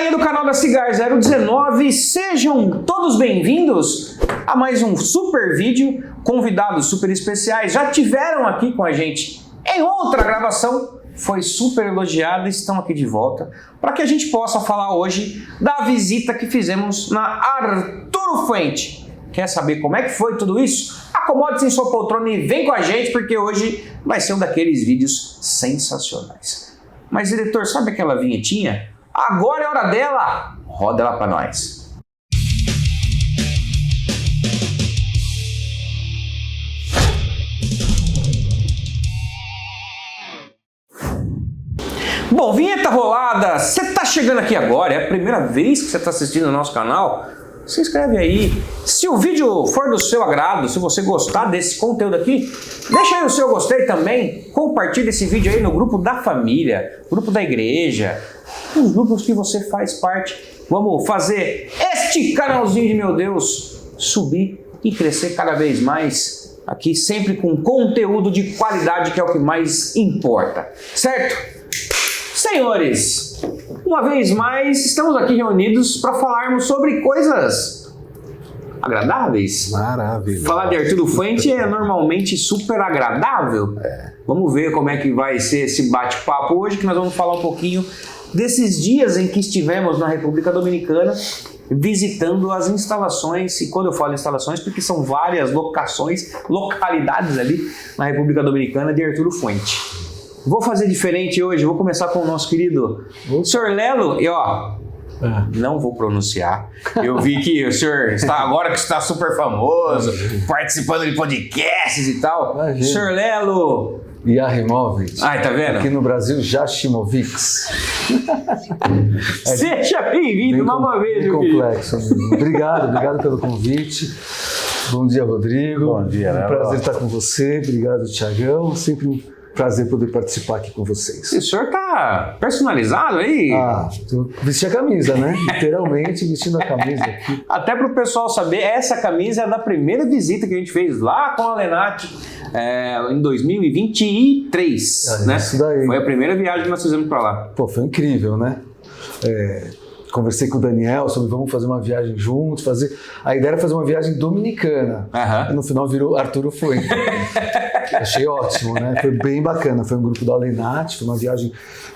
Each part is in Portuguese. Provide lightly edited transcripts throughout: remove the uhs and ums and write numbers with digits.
Galerinha do canal da Cigar 019, sejam todos bem-vindos a mais um super vídeo. Convidados super especiais já tiveram aqui com a gente em outra gravação, foi super elogiada e estão aqui de volta para que a gente possa falar hoje da visita que fizemos na Arturo Fuente. Quer saber como é que foi tudo isso? Acomode-se em sua poltrona e vem com a gente, porque hoje vai ser um daqueles vídeos sensacionais. Mas, diretor, sabe aquela vinhetinha? Agora é hora dela! Roda ela para nós. Bom, vinheta rolada, você tá chegando aqui agora, é a primeira vez que você está assistindo o nosso canal, se inscreve aí. Se o vídeo for do seu agrado, se você gostar desse conteúdo aqui, deixa aí o seu gostei também, compartilha esse vídeo aí no grupo da família, grupo da igreja, os grupos que você faz parte. Vamos fazer este canalzinho de meu Deus subir e crescer cada vez mais, aqui sempre com conteúdo de qualidade, que é o que mais importa, certo? Senhores, uma vez mais estamos aqui reunidos para falarmos sobre coisas agradáveis. Maravilha. Falar de Arturo Fuente é normalmente super agradável. Vamos ver como é que vai ser esse bate-papo hoje, que nós vamos falar um pouquinho desses dias em que estivemos na República Dominicana visitando as instalações, e quando eu falo instalações, porque são várias localidades ali na República Dominicana de Arturo Fuente. Vou fazer diferente hoje, vou começar com o nosso querido Sr. Lelo, e não vou pronunciar. Eu vi que o senhor está, agora que está super famoso, participando de podcasts e tal. Sr. Lelo Yarimovic. Ai, tá vendo? Aqui no Brasil, Jashimovic. Seja bem-vindo mais uma vez, meu complexo. Obrigado pelo convite. Bom dia, Rodrigo. Bom dia, um prazer estar com você. Obrigado, Thiagão. Sempre um prazer poder participar aqui com vocês. O senhor tá personalizado aí? Vesti a camisa, né? Literalmente vestindo a camisa aqui. Até para o pessoal saber, essa camisa é da primeira visita que a gente fez lá com a Lenat em 2023, né? Isso daí. Foi a primeira viagem que nós fizemos para lá. Pô, foi incrível, né? Conversei com o Daniel sobre vamos fazer uma viagem juntos, a ideia era fazer uma viagem dominicana, e no final virou Arturo Fuente. Achei ótimo, né? Foi bem bacana, foi um grupo da Lenat, foi uma viagem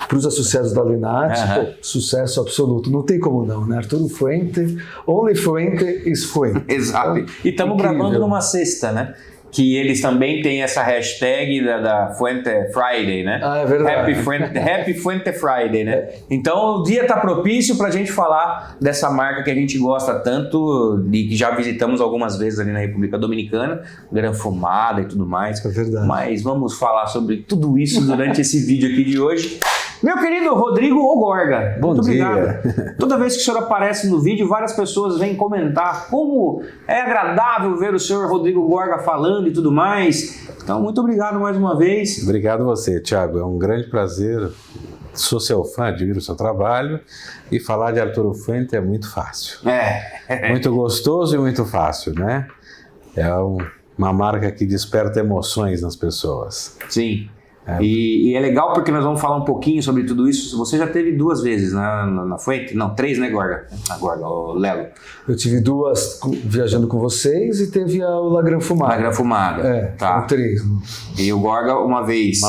para os associados da Lenat, sucesso absoluto, não tem como não, né? Arturo Fuente, only Fuente is Fuente. Exato, então, e estamos gravando numa sexta, né? Que eles também têm essa hashtag da Fuente Friday, né? É verdade. Happy Fuente Friday, né? Então o dia tá propício pra gente falar dessa marca que a gente gosta tanto, e que já visitamos algumas vezes ali na República Dominicana, Gran Fumada e tudo mais. É verdade. Mas vamos falar sobre tudo isso durante esse vídeo aqui de hoje. Meu querido Rodrigo Gorga, muito obrigado. Toda vez que o senhor aparece no vídeo, várias pessoas vêm comentar como é agradável ver o senhor Rodrigo Gorga falando e tudo mais. Então, muito obrigado mais uma vez. Obrigado você, Thiago. É um grande prazer. Sou seu fã, admiro o seu trabalho. E falar de Arturo Fuente é muito fácil. Muito gostoso e muito fácil, né? É uma marca que desperta emoções nas pessoas. Sim. E é legal porque nós vamos falar um pouquinho sobre tudo isso. Você já teve 2 vezes na Fuente? Não, 3, né, Gorga? Agora, o Lelo. Eu tive 2 viajando com vocês e teve a La Gran Fumada. La Gran Fumada. Tá. 3. E o Gorga uma vez.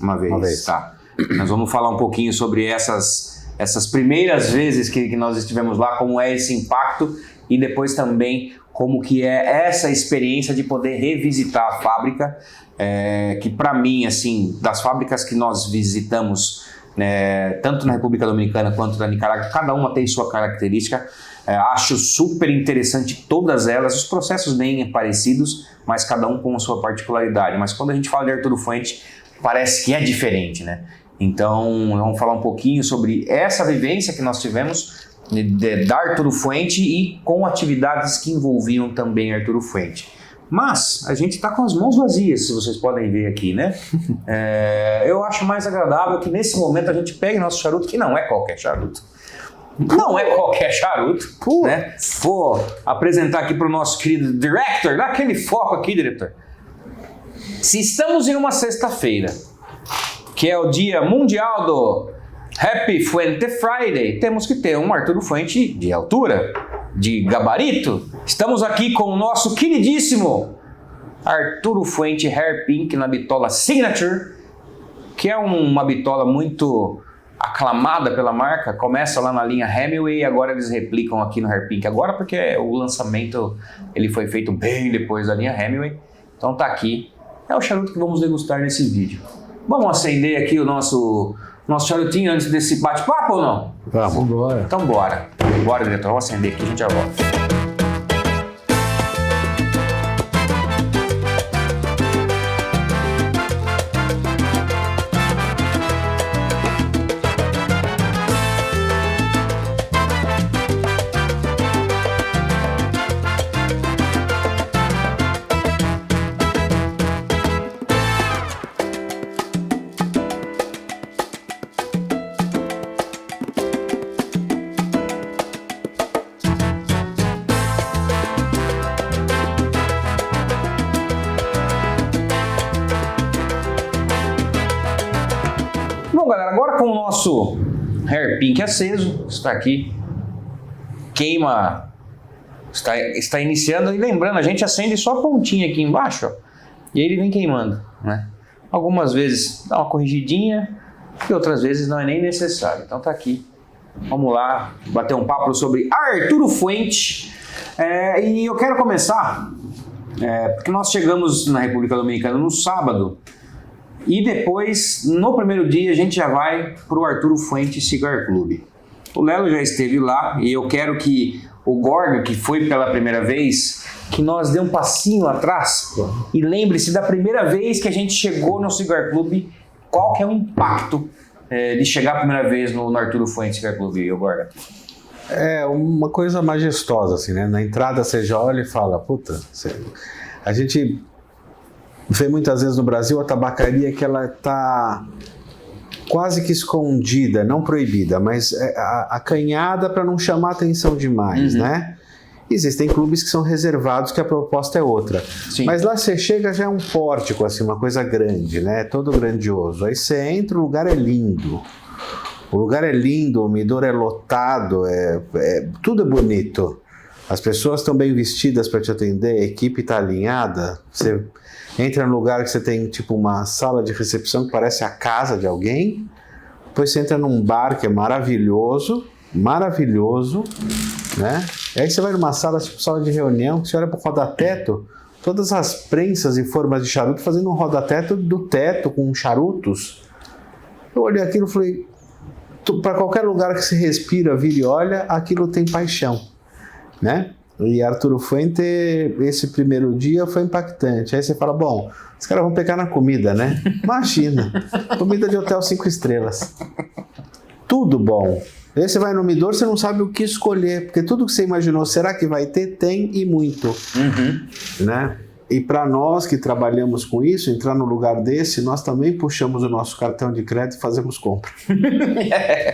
Uma vez. Tá. Nós vamos falar um pouquinho sobre essas primeiras vezes que nós estivemos lá, como é esse impacto, e depois também como que é essa experiência de poder revisitar a fábrica, que para mim, assim, das fábricas que nós visitamos, tanto na República Dominicana quanto na Nicarágua, cada uma tem sua característica. Acho super interessante todas elas, os processos bem parecidos, mas cada um com a sua particularidade. Mas quando a gente fala de Arturo Fuente, parece que é diferente, né? Então, vamos falar um pouquinho sobre essa vivência que nós tivemos da Arturo Fuente e com atividades que envolviam também Arturo Fuente. Mas a gente está com as mãos vazias, se vocês podem ver aqui, né? Eu acho mais agradável que nesse momento a gente pegue nosso charuto, que não é qualquer charuto. Não é qualquer charuto, né? Vou apresentar aqui para o nosso querido director, dá aquele foco aqui, diretor. Se estamos em uma sexta-feira, que é o Dia Mundial do Happy Fuente Friday. Temos que ter um Arturo Fuente de altura, de gabarito. Estamos aqui com o nosso queridíssimo Arturo Fuente Hair Pink na bitola Signature, que é uma bitola muito aclamada pela marca. Começa lá na linha Hemingway e agora eles replicam aqui no Hair Pink agora, porque o lançamento ele foi feito bem depois da linha Hemingway. Então tá aqui. É o charuto que vamos degustar nesse vídeo. Vamos acender aqui o nosso charutinho antes desse bate-papo ou não? Vamos. Bora. Então bora. Bora, diretor. Vamos acender aqui, a gente já volta. Bom, galera, agora com o nosso Hair Pink aceso, está aqui, queima, está iniciando, e lembrando, a gente acende só a pontinha aqui embaixo, ó, e aí ele vem queimando, né? Algumas vezes dá uma corrigidinha, e outras vezes não é nem necessário. Então tá aqui, vamos lá, bater um papo sobre Arturo Fuente, e eu quero começar, porque nós chegamos na República Dominicana no sábado, e depois, no primeiro dia, a gente já vai para o Arturo Fuente Cigar Club. O Lelo já esteve lá e eu quero que o Gordon, que foi pela primeira vez, que nós dê um passinho atrás e lembre-se da primeira vez que a gente chegou no Cigar Club, qual que é o impacto de chegar a primeira vez no Arturo Fuente Cigar Club, Gordon? É uma coisa majestosa, assim, né? Na entrada você já olha e fala, puta, a gente vê muitas vezes no Brasil a tabacaria que ela está quase que escondida, não proibida, mas acanhada para não chamar atenção demais, né? Existem clubes que são reservados, que a proposta é outra. Sim. Mas lá você chega, já é um pórtico, assim, uma coisa grande, né? Todo grandioso. Aí você entra, o lugar é lindo. O lugar é lindo, o midor é lotado, tudo é bonito. As pessoas estão bem vestidas para te atender, a equipe está alinhada. Você entra num lugar que você tem tipo uma sala de recepção que parece a casa de alguém. Depois você entra num bar que é maravilhoso, né? E aí você vai numa sala, tipo sala de reunião, que você olha para o roda-teto, todas as prensas e formas de charuto fazendo um roda-teto do teto com charutos. Eu olhei aquilo e falei, para qualquer lugar que você respira, vira e olha, aquilo tem paixão, né? E Arturo Fuente, esse primeiro dia foi impactante. Aí você fala, bom, os caras vão pegar na comida, né? Imagina, comida de hotel 5 estrelas. Tudo bom. Aí você vai no midor, você não sabe o que escolher, porque tudo que você imaginou, será que vai ter? Tem e muito. Né? E para nós que trabalhamos com isso, entrar no lugar desse, nós também puxamos o nosso cartão de crédito e fazemos compra.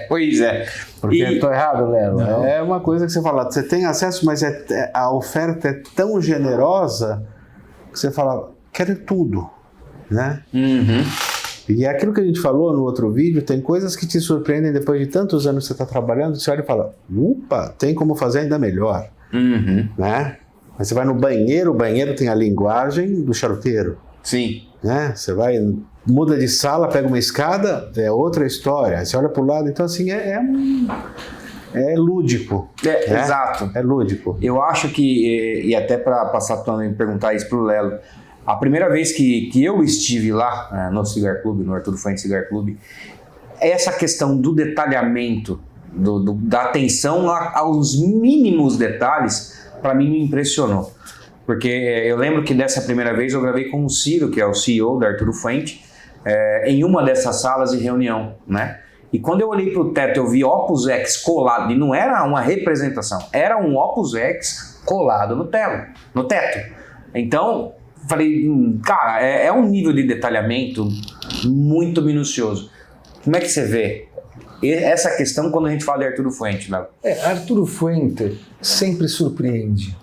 Pois é. Porque eu tô errado, Lelo. É uma coisa que você fala, você tem acesso, mas a oferta é tão generosa que você fala, quero tudo, né? E é aquilo que a gente falou no outro vídeo, tem coisas que te surpreendem depois de tantos anos que você está trabalhando, você olha e fala, opa, tem como fazer ainda melhor, né? Mas você vai no banheiro, o banheiro tem a linguagem do charuteiro. Sim. Né? Você vai, muda de sala, pega uma escada, é outra história. Você olha para o lado, então assim, é lúdico. Né? Exato. É lúdico. Eu acho que, e até para passar também perguntar isso para o Lelo, a primeira vez que eu estive lá no Cigar Club, no Arturo Fuente Cigar Club, essa questão do detalhamento, da atenção aos mínimos detalhes, para mim me impressionou. Porque eu lembro que dessa primeira vez eu gravei com o Ciro, que é o CEO da Arturo Fuente, em uma dessas salas de reunião, né? E quando eu olhei para o teto, eu vi Opus X colado, e não era uma representação, era um Opus X colado no teto. Então, falei, cara, é um nível de detalhamento muito minucioso. Como é que você vê essa questão quando a gente fala de Arturo Fuente, Léo? Arturo Fuente sempre surpreende.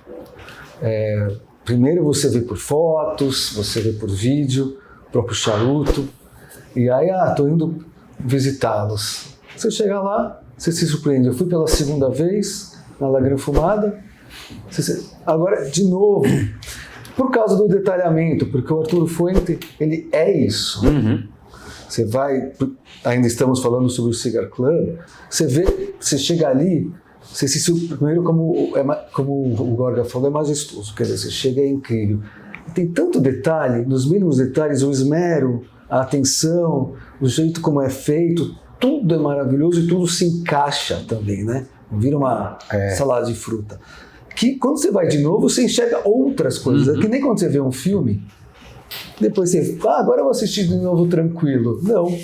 Primeiro você vê por fotos, você vê por vídeo, próprio charuto, e aí, tô indo visitá-los. Você chega lá, você se surpreende. Eu fui pela segunda vez na Lagrã Fumada. Agora, de novo, por causa do detalhamento, porque o Arturo Fuente, ele é isso. Você vai, ainda estamos falando sobre o Cigar Club, você chega ali, você se surpreende, primeiro como o Gorga falou, é majestoso, quer dizer, você chega, é incrível. Tem tanto detalhe, nos mínimos detalhes, o esmero, a atenção, o jeito como é feito, tudo é maravilhoso e tudo se encaixa também, né? Vira uma salada de fruta. Que quando você vai de novo, você enxerga outras coisas. É que nem quando você vê um filme, depois você agora eu vou assistir de novo tranquilo. Não.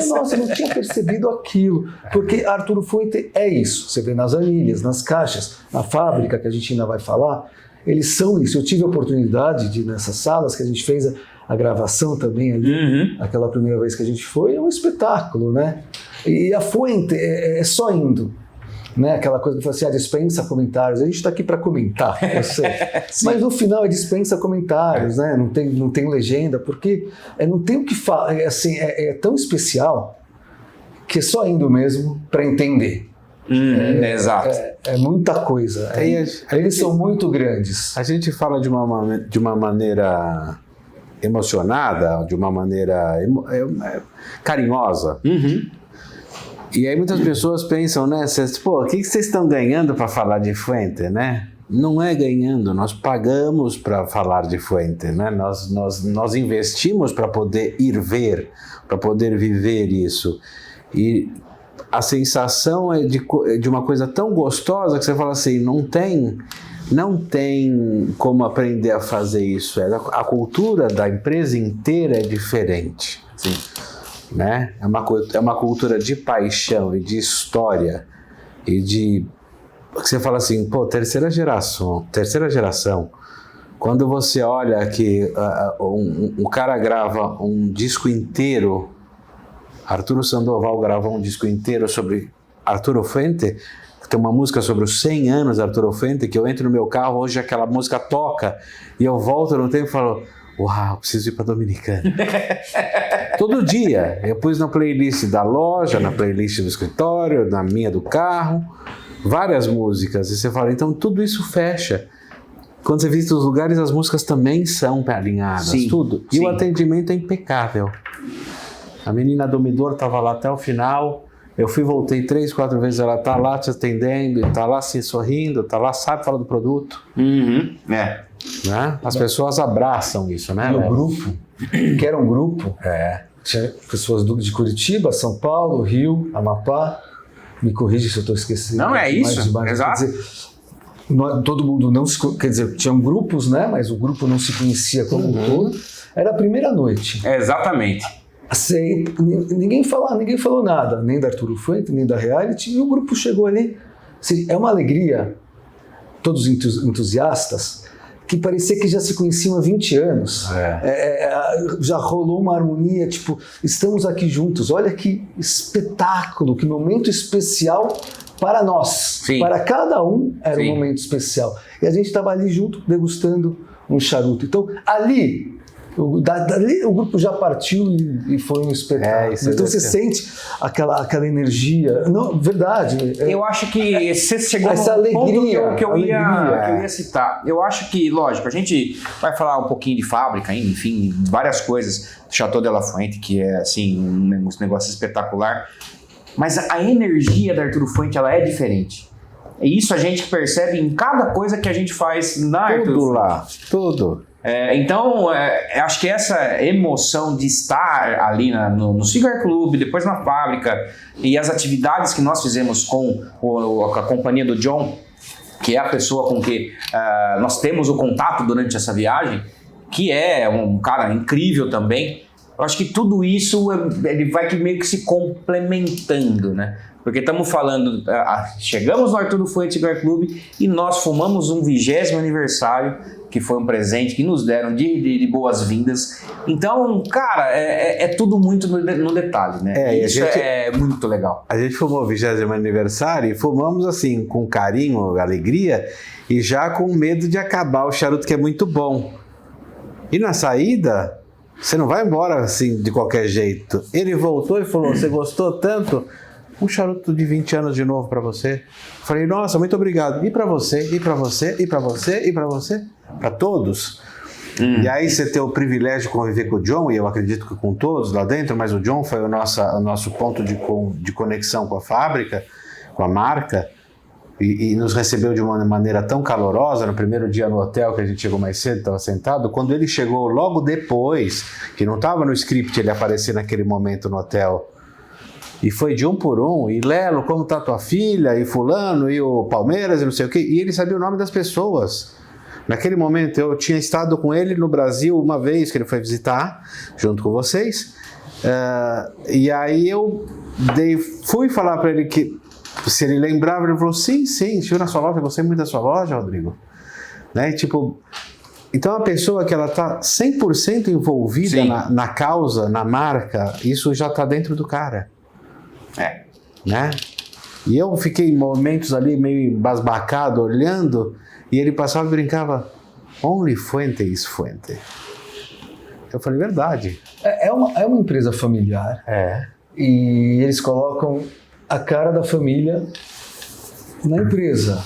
Nossa, eu não tinha percebido aquilo. Porque Arturo Fuente é isso. Você vê nas anilhas, nas caixas, na fábrica, que a gente ainda vai falar, eles são isso. Eu tive a oportunidade de ir nessas salas que a gente fez a gravação também ali, aquela primeira vez que a gente foi, é um espetáculo, né? E a Fuente é só indo. Né? Aquela coisa que você dispensa comentários. A gente está aqui para comentar, eu sei. Mas no final dispensa comentários, né? Não tem legenda, porque não tem o que falar. Assim, é tão especial que é só indo mesmo para entender. Exato. É muita coisa. Eles são muito grandes. A gente fala de uma maneira emocionada, de uma maneira carinhosa. E aí muitas pessoas pensam, né? O que vocês estão ganhando para falar de Fuente, né? Não é ganhando, nós pagamos para falar de Fuente, né? Nós investimos para poder ir ver, para poder viver isso. E a sensação é de uma coisa tão gostosa que você fala assim, não tem como aprender a fazer isso. A cultura da empresa inteira é diferente. Sim. Né? É uma cultura de paixão e de história e de... Você fala assim, terceira geração. Quando você olha que um cara grava um disco inteiro, Arturo Sandoval grava um disco inteiro sobre Arturo Fuente, tem uma música sobre os 100 anos de Arturo Fuente, que eu entro no meu carro, hoje aquela música toca, e eu volto no tempo e falo, uau, preciso ir para Dominicana. Todo dia, eu pus na playlist da loja, na playlist do escritório, na minha do carro, várias músicas, e você fala, então tudo isso fecha. Quando você visita os lugares, as músicas também são alinhadas, sim, tudo. E sim, o atendimento é impecável. A menina do Midor estava lá até o final, eu voltei 3, 4 vezes, ela está lá te atendendo, está lá se sorrindo, está lá, sabe falar do produto. Né? As pessoas abraçam isso, né? E o grupo, que era um grupo, tinha pessoas de Curitiba, São Paulo, Rio, Amapá, me corrige se eu estou esquecendo. Não, é isso, exato. Quer dizer, todo mundo não se... Quer dizer, tinham grupos, né? Mas o grupo não se conhecia como um todo. Era a primeira noite. Exatamente. Assim, ninguém falou nada, nem da Arturo Fuente, nem da Reality, e o grupo chegou ali. Assim, é uma alegria, todos entusiastas, que parecia que já se conheciam há 20 anos. Já rolou uma harmonia, tipo, estamos aqui juntos, olha que espetáculo, que momento especial para nós. Sim. Para cada um era um momento especial. E a gente estava ali junto, degustando um charuto. Então, ali... Dali o grupo já partiu e foi um espetáculo. Então você sente aquela energia. Não, verdade. Eu acho que você chegou essa no alegria, ponto que eu ia citar. Eu acho que, lógico, a gente vai falar um pouquinho de fábrica ainda, enfim, várias coisas do Chateau de la Fuente, que é assim, um negócio espetacular. Mas a energia da Arturo Fuente, ela é diferente. E isso a gente percebe em cada coisa que a gente faz na Arturo Fuente. Lá, tudo. Então, acho que essa emoção de estar ali no Cigar Club, depois na fábrica, e as atividades que nós fizemos com a companhia do John, que é a pessoa com que nós temos o contato durante essa viagem, que é um cara incrível também, eu acho que tudo isso ele vai meio que se complementando, né? Porque estamos falando, chegamos no Arturo Fuente Cigar Club e nós fumamos um 20º aniversário, que foi um presente que nos deram de boas-vindas. Então, cara, é tudo muito no detalhe, né? Isso é muito legal. A gente fumou o 20º aniversário e fumamos assim, com carinho, alegria e já com medo de acabar o charuto, que é muito bom. E na saída, você não vai embora assim de qualquer jeito. Ele voltou e falou, você gostou tanto? um charuto de 20 anos de novo para você. Falei, nossa, muito obrigado. E para você, e para você, e para você, e para você? Para todos. E aí você tem o privilégio de conviver com o John, e eu acredito que com todos lá dentro, mas o John foi o nosso ponto de conexão com a fábrica, com a marca, e nos recebeu de uma maneira tão calorosa. No primeiro dia no hotel, que a gente chegou mais cedo, estava sentado, quando ele chegou logo depois, que não estava no script ele aparecer naquele momento no hotel, e foi de um por um, e Lelo, como tá tua filha, e fulano, e o Palmeiras, e não sei o quê, e ele sabia o nome das pessoas. Naquele momento eu tinha estado com ele no Brasil uma vez que ele foi visitar, junto com vocês, e aí eu fui falar para ele que se ele lembrava, ele falou, sim, estive na sua loja, gostei muito da sua loja, Rodrigo. Né? Tipo, então a pessoa que ela está 100% envolvida na causa, na marca, isso já está dentro do cara. Né? E eu fiquei em momentos ali meio embasbacado, olhando, e ele passava e brincava, only Fuente is Fuente. Eu falei, verdade. É uma empresa familiar. E eles colocam a cara da família na empresa.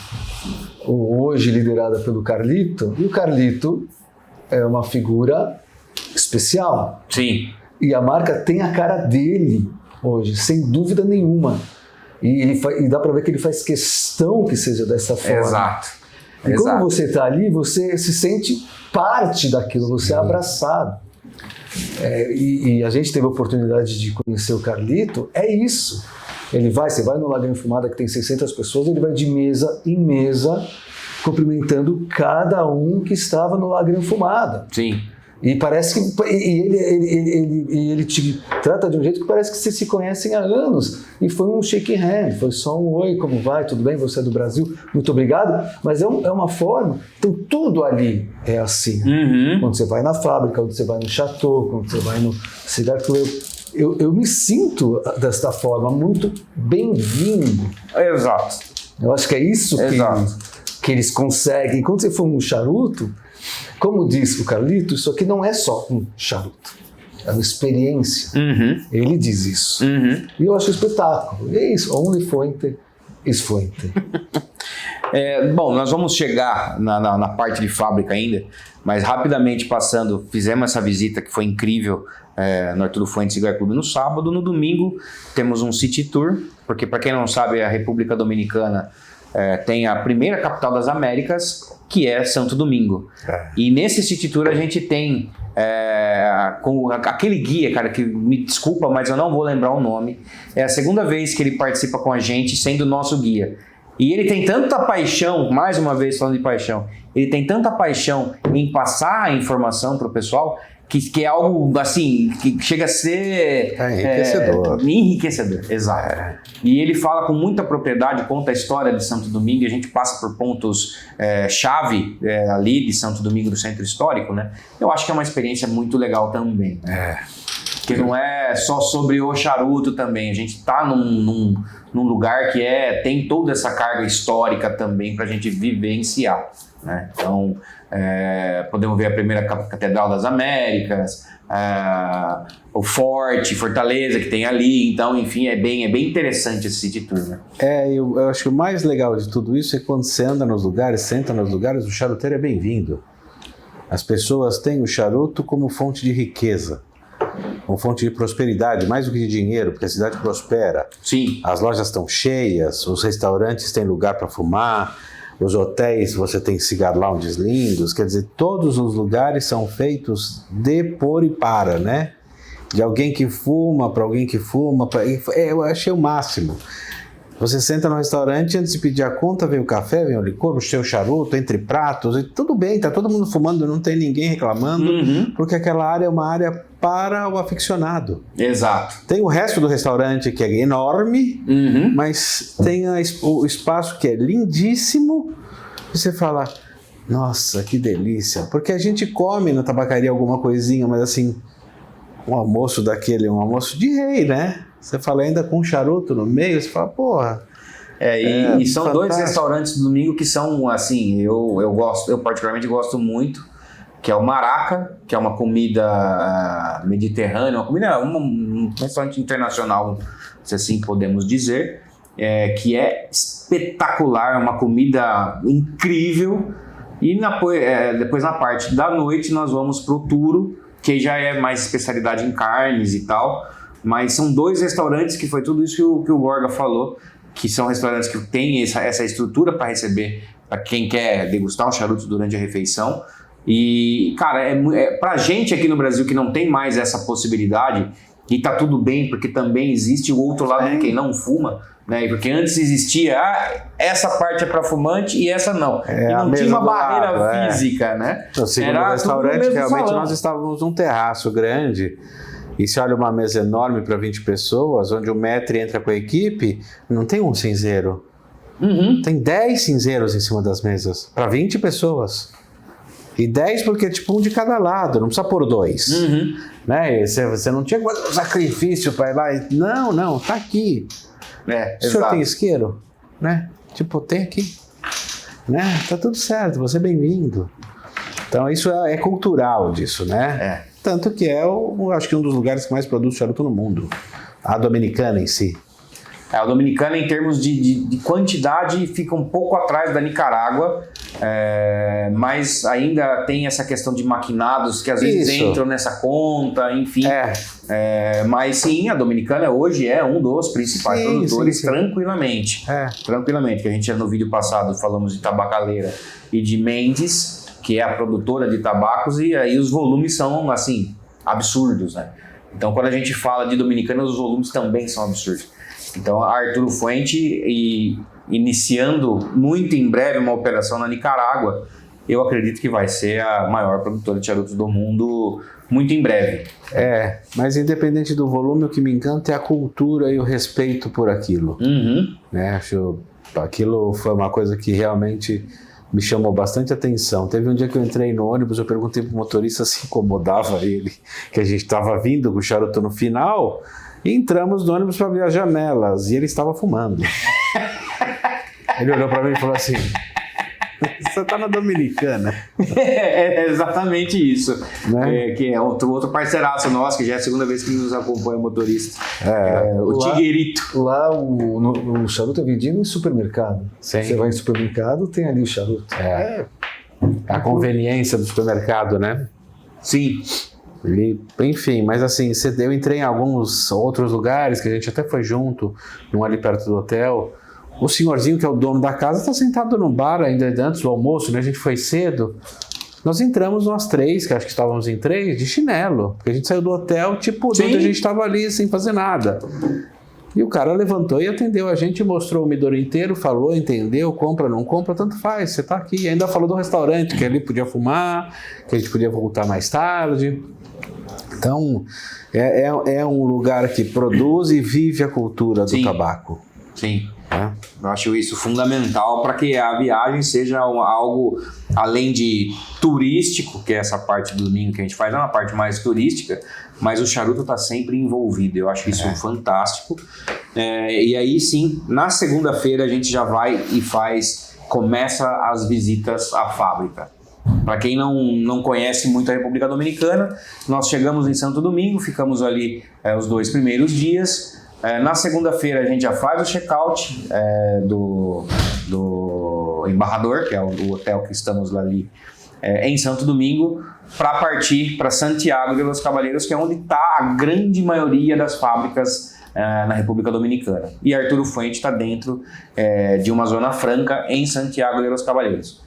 Hoje liderada pelo Carlito, e o Carlito é uma figura especial. Sim. E a marca tem a cara dele hoje, sem dúvida nenhuma. E dá para ver que ele faz questão que seja dessa forma. Exato. E quando você está ali, você se sente parte daquilo, você é abraçado. E a gente teve a oportunidade de conhecer o Carlito, é isso. Você vai no Lagrange Fumada que tem 600 pessoas, ele vai de mesa em mesa cumprimentando cada um que estava no Lagrange Fumada. Sim. E parece que ele te trata de um jeito que parece que vocês se conhecem há anos. E foi um shake hand, foi só um oi, como vai, tudo bem, você é do Brasil, muito obrigado. Mas é uma forma, então tudo ali é assim. Quando você vai na fábrica, quando você vai no chateau, quando você vai no Cigar Club, eu me sinto desta forma, muito bem-vindo. Exato. Eu acho que é isso que eles conseguem. Quando você for um charuto, como diz o Carlito, isso aqui não é só um charuto, é uma experiência. Ele diz isso. E eu acho espetáculo. E é isso, only Fuente is Fuente. Bom, nós vamos chegar na parte de fábrica ainda, mas rapidamente passando, fizemos essa visita que foi incrível no Arturo Fuente Cigar Club no sábado. No domingo temos um City Tour, porque para quem não sabe, a República Dominicana tem a primeira capital das Américas, que é Santo Domingo. E nesse City Tour a gente tem com aquele guia, cara, que me desculpa, mas eu não vou lembrar o nome. É a segunda vez que ele participa com a gente, sendo nosso guia. E ele tem tanta paixão, mais uma vez falando de paixão, ele tem tanta paixão em passar a informação para o pessoal, que é algo assim, que chega a ser enriquecedor, exato. E ele fala com muita propriedade, conta a história de Santo Domingo, e a gente passa por pontos chave ali de Santo Domingo do Centro Histórico, né? Eu acho que é uma experiência muito legal também. Porque não é só sobre o charuto também, a gente está num lugar que tem toda essa carga histórica também para a gente vivenciar, né? Então, podemos ver a primeira Catedral das Américas, o Forte, Fortaleza que tem ali. Então, enfim, é bem interessante esse City Tour, né? Eu acho que o mais legal de tudo isso é quando você anda nos lugares, senta nos lugares, o charuteiro é bem-vindo. As pessoas têm o charuto como fonte de riqueza, como fonte de prosperidade, mais do que de dinheiro, porque a cidade prospera. Sim. As lojas estão cheias, os restaurantes têm lugar para fumar, os hotéis, você tem cigar lounges lindos, quer dizer, todos os lugares são feitos de, por e para, né? De alguém que fuma, para alguém que fuma, eu achei o máximo. Você senta no restaurante, antes de pedir a conta, vem o café, vem o licor, o seu charuto, entre pratos, e tudo bem, tá todo mundo fumando, não tem ninguém reclamando, porque aquela área é uma área para o aficionado. Exato. Tem o resto do restaurante que é enorme, mas tem o espaço que é lindíssimo, e você fala, nossa, que delícia, porque a gente come na tabacaria alguma coisinha, mas assim, um almoço daquele, um almoço de rei, né? Você fala ainda com um charuto no meio, você fala, porra. E são fantástico. Dois restaurantes do domingo que são, assim, eu particularmente gosto muito, que é o Maraca, que é uma comida mediterrânea, uma comida, um um restaurante internacional, se assim podemos dizer, que é espetacular, uma comida incrível. E depois na parte da noite nós vamos pro Turo, que já é mais especialidade em carnes e tal, mas são 2 restaurantes que foi tudo isso que o Gorga falou, que são restaurantes que têm essa estrutura para receber para quem quer degustar um charuto durante a refeição. E, cara, pra gente aqui no Brasil que não tem mais essa possibilidade, e tá tudo bem, porque também existe o outro lado de quem não fuma, né? Porque antes existia, essa parte é para fumante e essa não. E não tinha uma barreira física, né? No segundo restaurante, realmente nós estávamos num terraço grande, e se olha uma mesa enorme para 20 pessoas, onde o maître entra com a equipe, não tem um cinzeiro. Tem 10 cinzeiros em cima das mesas, para 20 pessoas. E 10 porque é tipo um de cada lado, não precisa pôr 2. Né? Você não tinha que fazer um sacrifício para ir lá. Não, tá aqui. O senhor tem isqueiro? Né? Tipo, tem aqui. Né? Tá tudo certo, você é bem-vindo. Então isso é cultural disso, né? Tanto que acho que um dos lugares que mais produz charuto no mundo. A Dominicana em si. A Dominicana, em termos de quantidade, fica um pouco atrás da Nicarágua, mas ainda tem essa questão de maquinados que às vezes entram nessa conta, enfim. Mas sim, a Dominicana hoje é um dos principais produtores, tranquilamente. Tranquilamente, que a gente já no vídeo passado falamos de Tabacaleira e de Mendes, que é a produtora de tabacos, e aí os volumes são, assim, absurdos, né? Então, quando a gente fala de Dominicana, os volumes também são absurdos. Então, a Arturo Fuente, iniciando muito em breve uma operação na Nicarágua, eu acredito que vai ser a maior produtora de charutos do mundo muito em breve. Mas independente do volume, o que me encanta é a cultura e o respeito por aquilo. Né? Aquilo foi uma coisa que realmente me chamou bastante atenção. Teve um dia que eu entrei no ônibus, eu perguntei pro motorista se incomodava ele, que a gente estava vindo com o charuto no final, e entramos no ônibus para abrir as janelas, e ele estava fumando. Ele olhou para mim e falou assim: você tá na Dominicana. É exatamente isso. Né? Que é outro parceiraço nosso, que já é a segunda vez que nos acompanha, motorista. O Tiguerito. Lá o charuto é vendido em supermercado. Sim. Você vai em supermercado, tem ali o charuto. A conveniência do supermercado, né? Sim. Enfim, mas assim, eu entrei em alguns outros lugares que a gente até foi junto, num ali perto do hotel. O senhorzinho, que é o dono da casa, está sentado no bar ainda antes do almoço, né? A gente foi cedo. Nós entramos nós 3, que acho que estávamos em 3, de chinelo. Porque a gente saiu do hotel, tipo, onde a gente estava ali, sem fazer nada. E o cara levantou e atendeu a gente, mostrou o Midori inteiro, falou, entendeu, compra, não compra, tanto faz, você está aqui. E ainda falou do restaurante, que ali podia fumar, que a gente podia voltar mais tarde. Então, é um lugar que produz e vive a cultura do tabaco. Sim. Eu acho isso fundamental para que a viagem seja algo além de turístico, que é essa parte do domingo que a gente faz, é uma parte mais turística, mas o charuto está sempre envolvido. Eu acho isso fantástico. E aí sim, na segunda-feira a gente já vai e começa as visitas à fábrica. Para quem não conhece muito a República Dominicana, nós chegamos em Santo Domingo, ficamos ali os 2 primeiros dias. Na segunda-feira a gente já faz o check-out do Embarrador, que é o hotel que estamos ali em Santo Domingo, para partir para Santiago de los Caballeros, que é onde está a grande maioria das fábricas na República Dominicana. E Arturo Fuente está dentro de uma zona franca em Santiago de los Caballeros.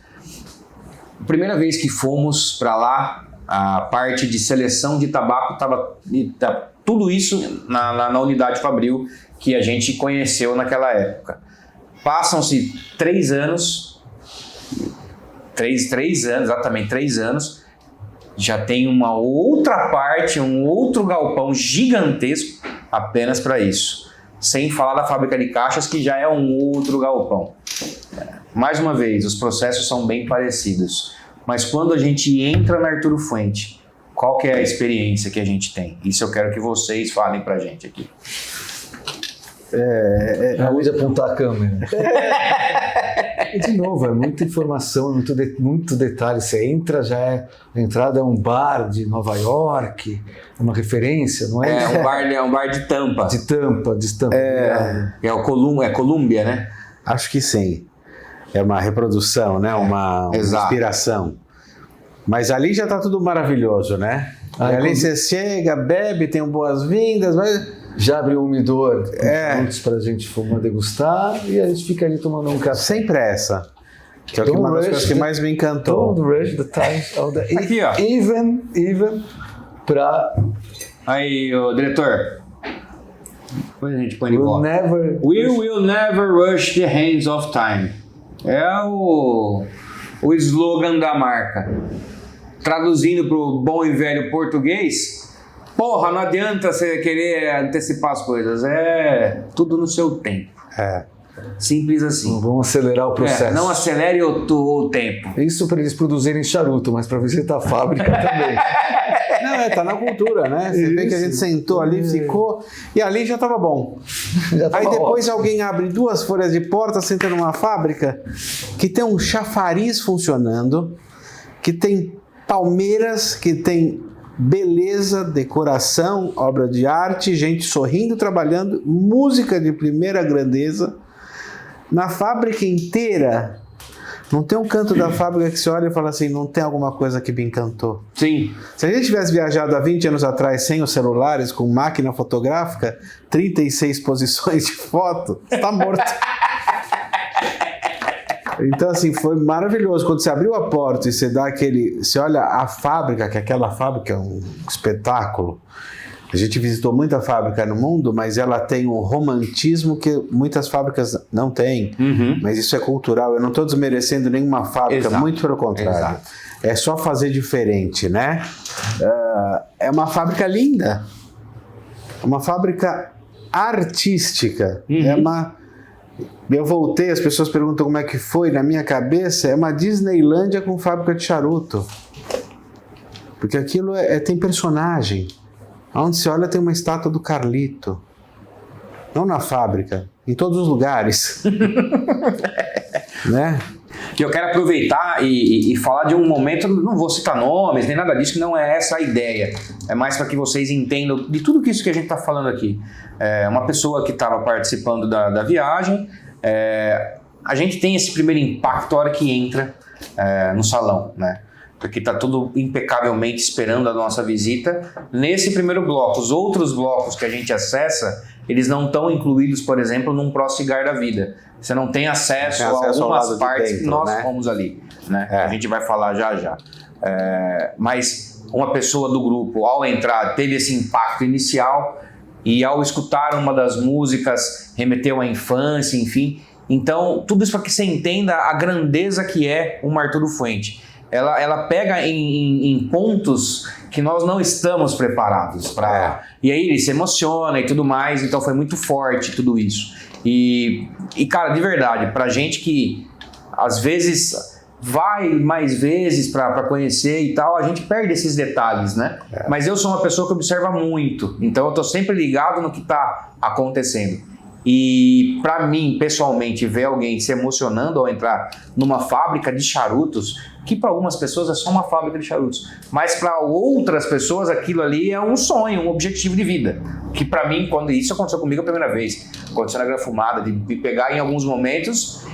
A primeira vez que fomos para lá, a parte de seleção de tabaco estava tudo isso na unidade Fabril que a gente conheceu naquela época. Passam-se 3 anos, exatamente 3 anos, já tem uma outra parte, um outro galpão gigantesco apenas para isso. Sem falar da fábrica de caixas, que já é um outro galpão. Mais uma vez, os processos são bem parecidos. Mas quando a gente entra na Arturo Fuente, qual que é a experiência que a gente tem? Isso eu quero que vocês falem pra gente aqui. Além de apontar a câmera. E de novo, é muita informação, muito detalhe. Você entra, a entrada é um bar de Nova York, é uma referência, não é? É um bar de tampa. De tampa. É o Columbia, né? Acho que sim. É uma reprodução, né? Uma inspiração. Mas ali já está tudo maravilhoso, né? Ali você chega, bebe, tem boas-vindas, já abre um umidor minutos para a gente degustar e a gente fica ali tomando um café. Sem pressa. Que é uma das coisas que mais me encantou. Don't rush the time. Aqui, ó. Even para... Aí, ô diretor. Depois a gente põe de volta. We will never rush the hands of time. É o slogan da marca. Traduzindo para o bom e velho português, porra, não adianta você querer antecipar as coisas, é tudo no seu tempo. Simples assim. Não vamos acelerar o processo. Não acelere o tempo. Isso para eles produzirem charuto, mas para visitar a fábrica também. Não, tá na cultura, né? Você vê que a gente sentou ali, ficou, e ali já tava bom. Aí depois alguém abre 2 folhas de porta, senta numa fábrica que tem um chafariz funcionando, que tem palmeiras, que tem beleza, decoração, obra de arte, gente sorrindo, trabalhando, música de primeira grandeza. Na fábrica inteira, não tem um canto da fábrica que você olha e fala assim, não tem alguma coisa que me encantou. Sim. Se a gente tivesse viajado há 20 anos atrás sem os celulares, com máquina fotográfica, 36 posições de foto, você tá morto. Então, assim, foi maravilhoso. Quando você abriu a porta e você dá você olha a fábrica, que aquela fábrica é um espetáculo. A gente visitou muita fábrica no mundo, mas ela tem um romantismo que muitas fábricas não têm. Mas isso é cultural. Eu não estou desmerecendo nenhuma fábrica, muito pelo contrário. É só fazer diferente, né? É uma fábrica linda. É uma fábrica artística. Eu voltei, as pessoas perguntam como é que foi, na minha cabeça é uma Disneylândia com fábrica de charuto. Porque aquilo tem personagem. Onde se olha tem uma estátua do Carlito. Não na fábrica, em todos os lugares. Né? Que eu quero aproveitar e falar de um momento, não vou citar nomes, nem nada disso, que não é essa a ideia. É mais para que vocês entendam de tudo isso que a gente está falando aqui. Uma pessoa que estava participando da viagem, a gente tem esse primeiro impacto a hora que entra no salão, né? Porque está tudo impecavelmente esperando a nossa visita nesse primeiro bloco. Os outros blocos que a gente acessa, eles não estão incluídos, por exemplo, num Pro Cigar da vida. Você não tem acesso a algumas partes que nós fomos ali, né? A gente vai falar já. Mas uma pessoa do grupo, ao entrar, teve esse impacto inicial e ao escutar uma das músicas, remeteu à infância, enfim. Então, tudo isso para que você entenda a grandeza que é uma Arturo Fuente. Ela pega em pontos que nós não estamos preparados para. E aí ele se emociona e tudo mais, então foi muito forte tudo isso. E cara, de verdade, pra gente que às vezes vai mais vezes para conhecer e tal, a gente perde esses detalhes, né? Mas eu sou uma pessoa que observa muito, então eu tô sempre ligado no que tá acontecendo. E para mim, pessoalmente, ver alguém se emocionando ao entrar numa fábrica de charutos, que para algumas pessoas é só uma fábrica de charutos, mas para outras pessoas aquilo ali é um sonho, um objetivo de vida. Que para mim, quando isso aconteceu comigo a primeira vez, aconteceu na Grafumada, de me pegar em alguns momentos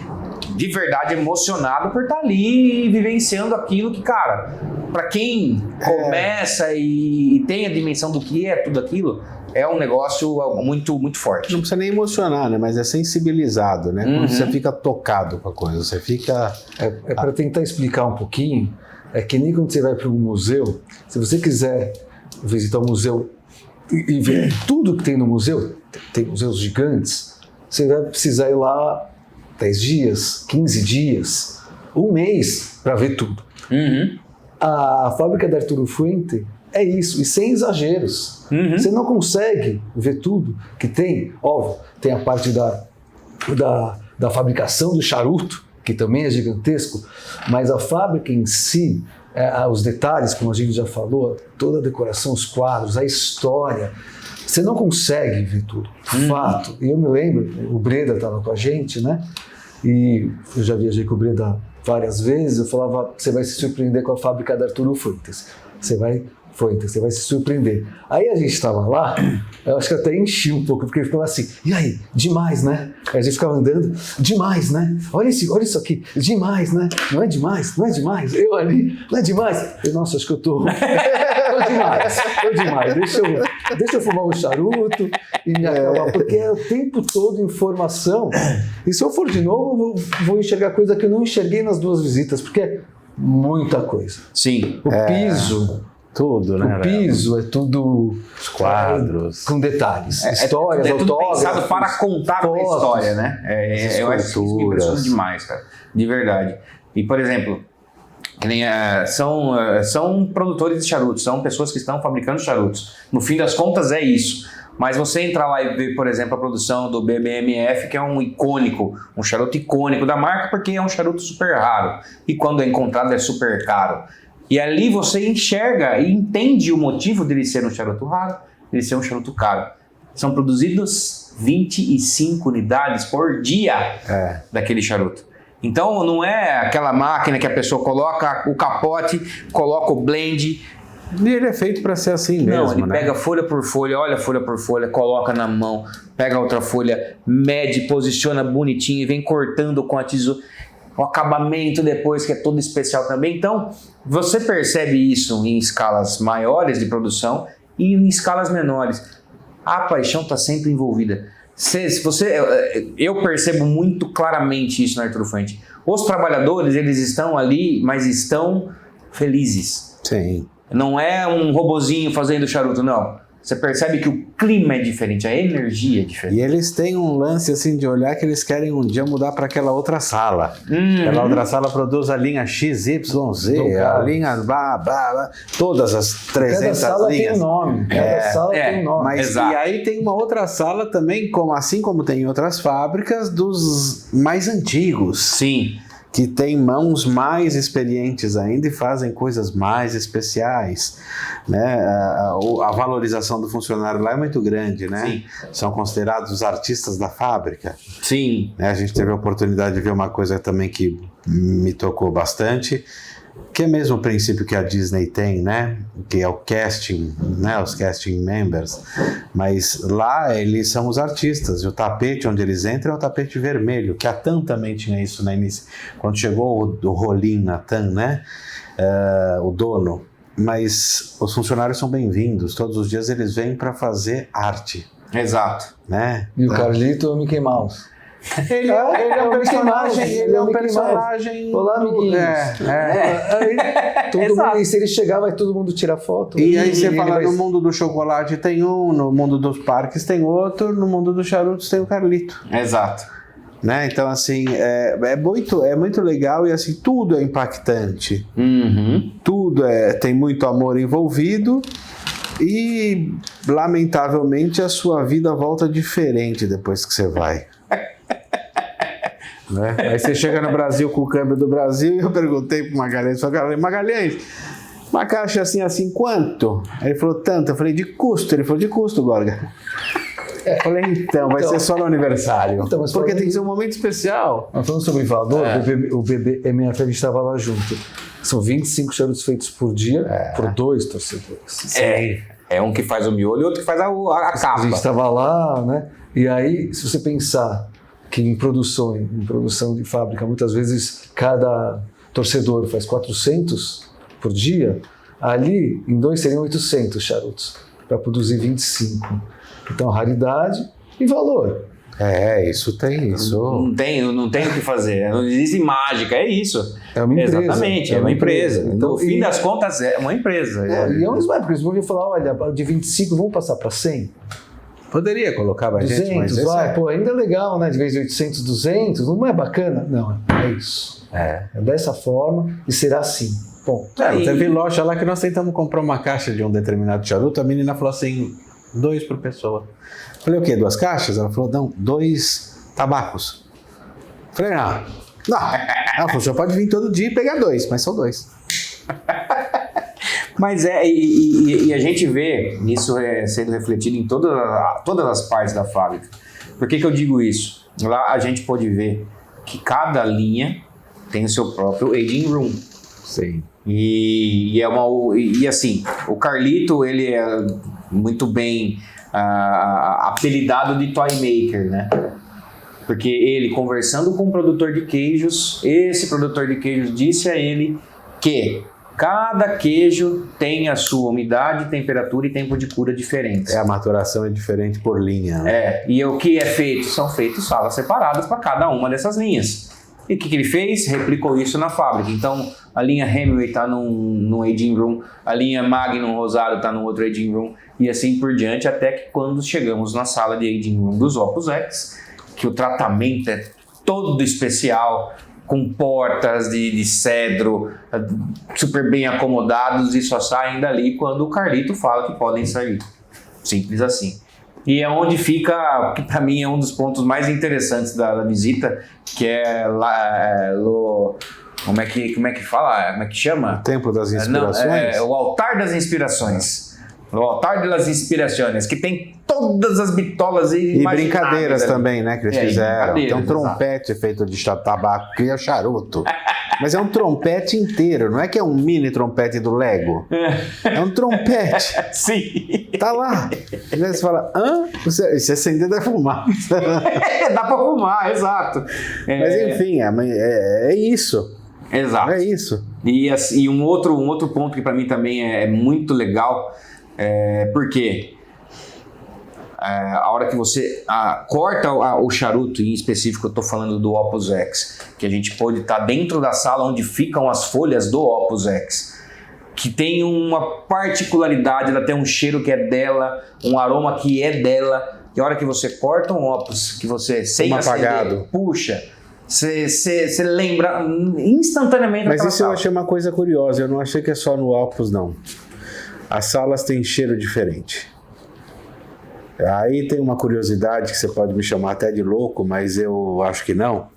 de verdade emocionado por estar ali vivenciando aquilo que, cara, para quem começa e tem a dimensão do que é tudo aquilo, é um negócio muito, muito forte. Não precisa nem emocionar, né? Mas é sensibilizado, né? Quando você fica tocado com a coisa, você fica... para tentar explicar um pouquinho, é que nem quando você vai para um museu, se você quiser visitar um museu e ver tudo que tem no museu, tem museus gigantes, você vai precisar ir lá 10 dias, 15 dias, um mês para ver tudo. A fábrica da Arturo Fuente é isso, e sem exageros. Você não consegue ver tudo que tem. Óbvio, tem a parte da fabricação do charuto, que também é gigantesco, mas a fábrica em si, os detalhes, como a gente já falou, toda a decoração, os quadros, a história, Você não consegue ver tudo, fato. E eu me lembro, o Breda estava com a gente, né? E eu já viajei com o Breda várias vezes, eu falava, você vai se surpreender com a fábrica da Arturo Fuentes. Você vai se surpreender. Aí a gente estava lá, eu acho que até enchi um pouco, porque ele ficava assim, e aí, demais, né? Aí a gente ficava andando, demais, né? Olha isso aqui, demais, né? Não é demais, não é demais. Eu ali, não é demais. Eu, nossa, acho que eu tô demais. Deixa eu fumar um charuto e me acabar, porque é o tempo todo informação. E se eu for de novo, eu vou enxergar coisa que eu não enxerguei nas 2 visitas, porque é muita coisa. Sim. O piso... Tudo, né? O piso é tudo... Os quadros. Com detalhes. Histórias, é tudo autógrafos. pensado para contar fotos, a história, né? Eu acho que isso me impressiona demais, cara. De verdade. E, por exemplo, que nem, são produtores de charutos, são pessoas que estão fabricando charutos. No fim das contas é isso. Mas você entrar lá e ver, por exemplo, a produção do BBMF, que é um charuto icônico da marca, porque é um charuto super raro. E quando é encontrado é super caro. E ali você enxerga e entende o motivo dele ser um charuto raro, dele ser um charuto caro. São produzidos 25 unidades por dia daquele charuto. Então não é aquela máquina que a pessoa coloca o capote, coloca o blend. E ele é feito para ser assim mesmo, não, ele né? pega folha por folha, olha folha por folha, coloca na mão, pega outra folha, mede, posiciona bonitinho e vem cortando com a tesoura. O acabamento depois, que é todo especial também. Então, você percebe isso em escalas maiores de produção e em escalas menores. A paixão está sempre envolvida. Eu percebo muito claramente isso na Arturo Fuente. Os trabalhadores, eles estão ali, mas estão felizes. Sim. Não é um robozinho fazendo charuto, não. Você percebe que o clima é diferente, a energia é diferente. E eles têm um lance assim de olhar que eles querem um dia mudar para aquela outra sala. Aquela outra sala produz a linha XYZ, a linha blá, blá, blá, todas as 300 cada sala linhas. Tem um nome. Cada sala tem um nome. Mas, e aí tem uma outra sala também, assim como tem em outras fábricas, dos mais antigos. Sim. Que tem mãos mais experientes ainda e fazem coisas mais especiais, né? A valorização do funcionário lá é muito grande, né? Sim. São considerados os artistas da fábrica. Sim. A gente teve a oportunidade de ver uma coisa também que me tocou bastante, que é mesmo o princípio que a Disney tem, né? Que é o casting, né? Os casting members. Mas lá eles são os artistas, e o tapete onde eles entram é o tapete vermelho, que a TAM também tinha isso na início. Quando chegou o Rolim na TAM, né? O dono. Mas os funcionários são bem-vindos, todos os dias eles vêm para fazer arte. Exato. Né? E o Carlito é o Mickey Mouse. Ele é um personagem. Olá, amiguinhos. E se ele chegar, vai todo mundo tirar foto. E aí você fala, no mundo do chocolate tem um, no mundo dos parques tem outro, no mundo dos charutos tem o Carlito. Exato. Né? Então, assim, é muito legal e assim, tudo é impactante. Tudo tem muito amor envolvido. E, lamentavelmente, a sua vida volta diferente depois que você vai. Né? Aí você chega no Brasil com o câmbio do Brasil e eu perguntei para o Magalhães, Magalhães, uma caixa assim quanto? Aí ele falou, tanto. Eu falei, de custo? Ele falou, de custo, Gorga. Eu falei, então, vai ser só no aniversário. Então, porque tem que ser um momento especial. Nós falamos sobre valor, o BBMF, a gente estava lá junto. São 25 charutos feitos por dia, por 2 torcedores. É um que faz o miolo e outro que faz a capa. A gente estava lá, né? E aí, se você pensar que em produção de fábrica, muitas vezes cada torcedor faz 400 por dia, ali em 2 seriam 800 charutos para produzir 25. Então, raridade e valor. Isso tem isso. Não tem o que fazer. Não existe mágica, é isso. É uma empresa. Exatamente, é uma empresa. Então, no fim das contas, é uma empresa. E é um dos mais, porque eles vão falar, olha, de 25 vamos passar para 100. Poderia colocar mais 200, gente, mas pô, ainda é legal, né? De vez de 800, 200, não é bacana? Não, é isso. É dessa forma e será assim. Bom. Teve loja lá que nós tentamos comprar uma caixa de um determinado charuto, a menina falou assim, 2 por pessoa. Falei, o quê? 2 caixas? Ela falou, não, 2 tabacos. Falei, não. Ela falou, você pode vir todo dia e pegar 2, mas são 2. Mas e a gente vê isso sendo refletido em todas as partes da fábrica. Por que eu digo isso? Lá a gente pode ver que cada linha tem o seu próprio aging room. Sim. E assim, o Carlito, ele é muito bem apelidado de toy maker, né? Porque ele, conversando com um produtor de queijos, esse produtor de queijos disse a ele que cada queijo tem a sua umidade, temperatura e tempo de cura diferentes. A maturação é diferente por linha. Né? E o que é feito? São feitas salas separadas para cada uma dessas linhas. E o que ele fez? Replicou isso na fábrica. Então, a linha Hemingway está num aging room, a linha Magnum Rosado está num outro aging room, e assim por diante, até que quando chegamos na sala de aging room dos Opus X, que o tratamento é todo especial, com portas de cedro, super bem acomodados, e só saem dali quando o Carlito fala que podem sair. Simples assim. E é onde fica, que para mim é um dos pontos mais interessantes da visita, que é como é que fala? Como é que chama? O Templo das Inspirações? O Altar das Inspirações. O Altar das Inspirações, que tem todas as bitolas e brincadeiras ali também, né, que eles fizeram. Tem um trompete feito de tabaco, que é charuto. Mas é um trompete inteiro, não é que é um mini trompete do Lego. É um trompete. Sim. Tá lá. E aí você fala, se acender dá fumar. Dá pra fumar, exato. Mas enfim, é isso. Exato. É isso. E um outro ponto que para mim também é muito legal, porque a hora que você corta o charuto, em específico eu estou falando do Opus X, que a gente pode estar dentro da sala onde ficam as folhas do Opus X, que tem uma particularidade, ela tem um cheiro que é dela, um aroma que é dela, e a hora que você corta um Opus, que você sem acender, puxa, você lembra instantaneamente. Mas isso eu achei uma coisa curiosa, eu não achei que é só no Opus, não. As salas têm cheiro diferente. Aí tem uma curiosidade que você pode me chamar até de louco, mas eu acho que não.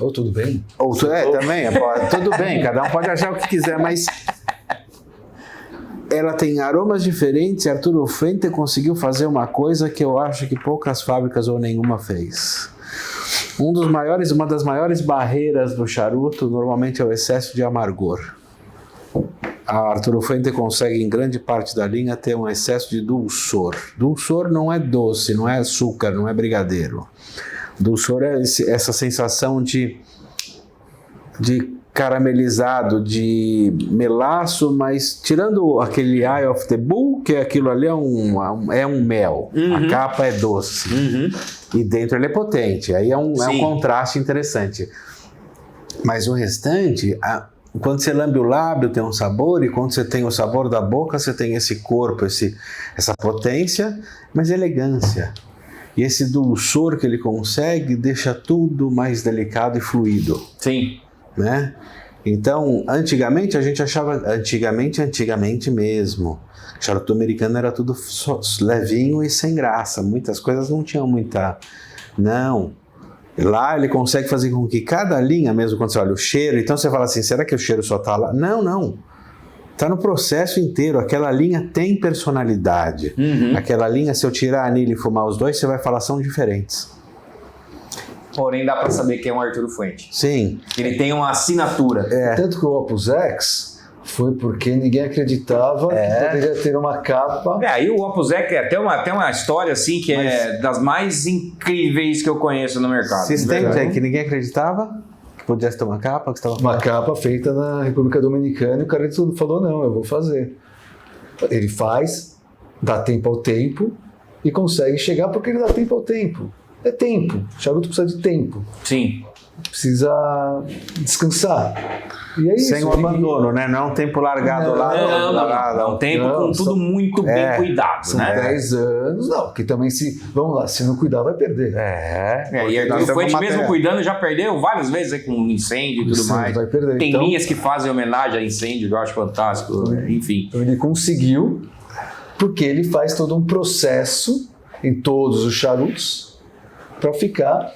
Ou tudo bem? Também, tudo bem, cada um pode achar o que quiser, mas ela tem aromas diferentes e Arturo Fuente conseguiu fazer uma coisa que eu acho que poucas fábricas ou nenhuma fez. Uma das maiores barreiras do charuto normalmente é o excesso de amargor. A Arturo Fuente consegue, em grande parte da linha, ter um excesso de dulçor. Dulçor não é doce, não é açúcar, não é brigadeiro. Dulçor é essa sensação de caramelizado, de melaço, mas tirando aquele Eye of the Bull, que aquilo ali é um mel. Uhum. A capa é doce. Uhum. E dentro ele é potente. Aí é um contraste interessante. Mas o restante... Quando você lambe o lábio tem um sabor, e quando você tem o sabor da boca, você tem esse corpo, essa potência, mas elegância. E esse dulçor que ele consegue deixa tudo mais delicado e fluido. Sim. Né? Então, antigamente a gente achava, antigamente mesmo, charuto americano era tudo levinho e sem graça. Muitas coisas não tinham muita... Não. Lá ele consegue fazer com que cada linha, mesmo quando você olha o cheiro, então você fala assim, será que o cheiro só está lá? Não. Está no processo inteiro. Aquela linha tem personalidade. Uhum. Aquela linha, se eu tirar a anilha e fumar os dois, você vai falar, são diferentes. Porém, dá para saber que é um Arturo Fuente. Sim. Ele tem uma assinatura. Tanto que o Opus X foi porque ninguém acreditava que poderia ter uma capa. E o Opus X é até uma história assim que é das mais incríveis que eu conheço no mercado. System que ninguém acreditava que pudesse ter uma capa? Uma capa feita na República Dominicana, e o cara falou, não, eu vou fazer. Ele faz, dá tempo ao tempo e consegue chegar porque ele dá tempo ao tempo. É tempo. O charuto precisa de tempo. Sim. Precisa descansar. E é sem isso, o abandono, né? Não é um tempo largado lá. Não. É um tempo com tudo muito bem cuidado. São 10 anos. Não, porque também vamos lá, se não cuidar vai perder. E Arturo Fuente mesmo cuidando já perdeu várias vezes com incêndio e tudo mais. Vai perder. Tem linhas que fazem homenagem a incêndio, que eu acho fantástico. Enfim. Então ele conseguiu, porque ele faz todo um processo em todos os charutos para ficar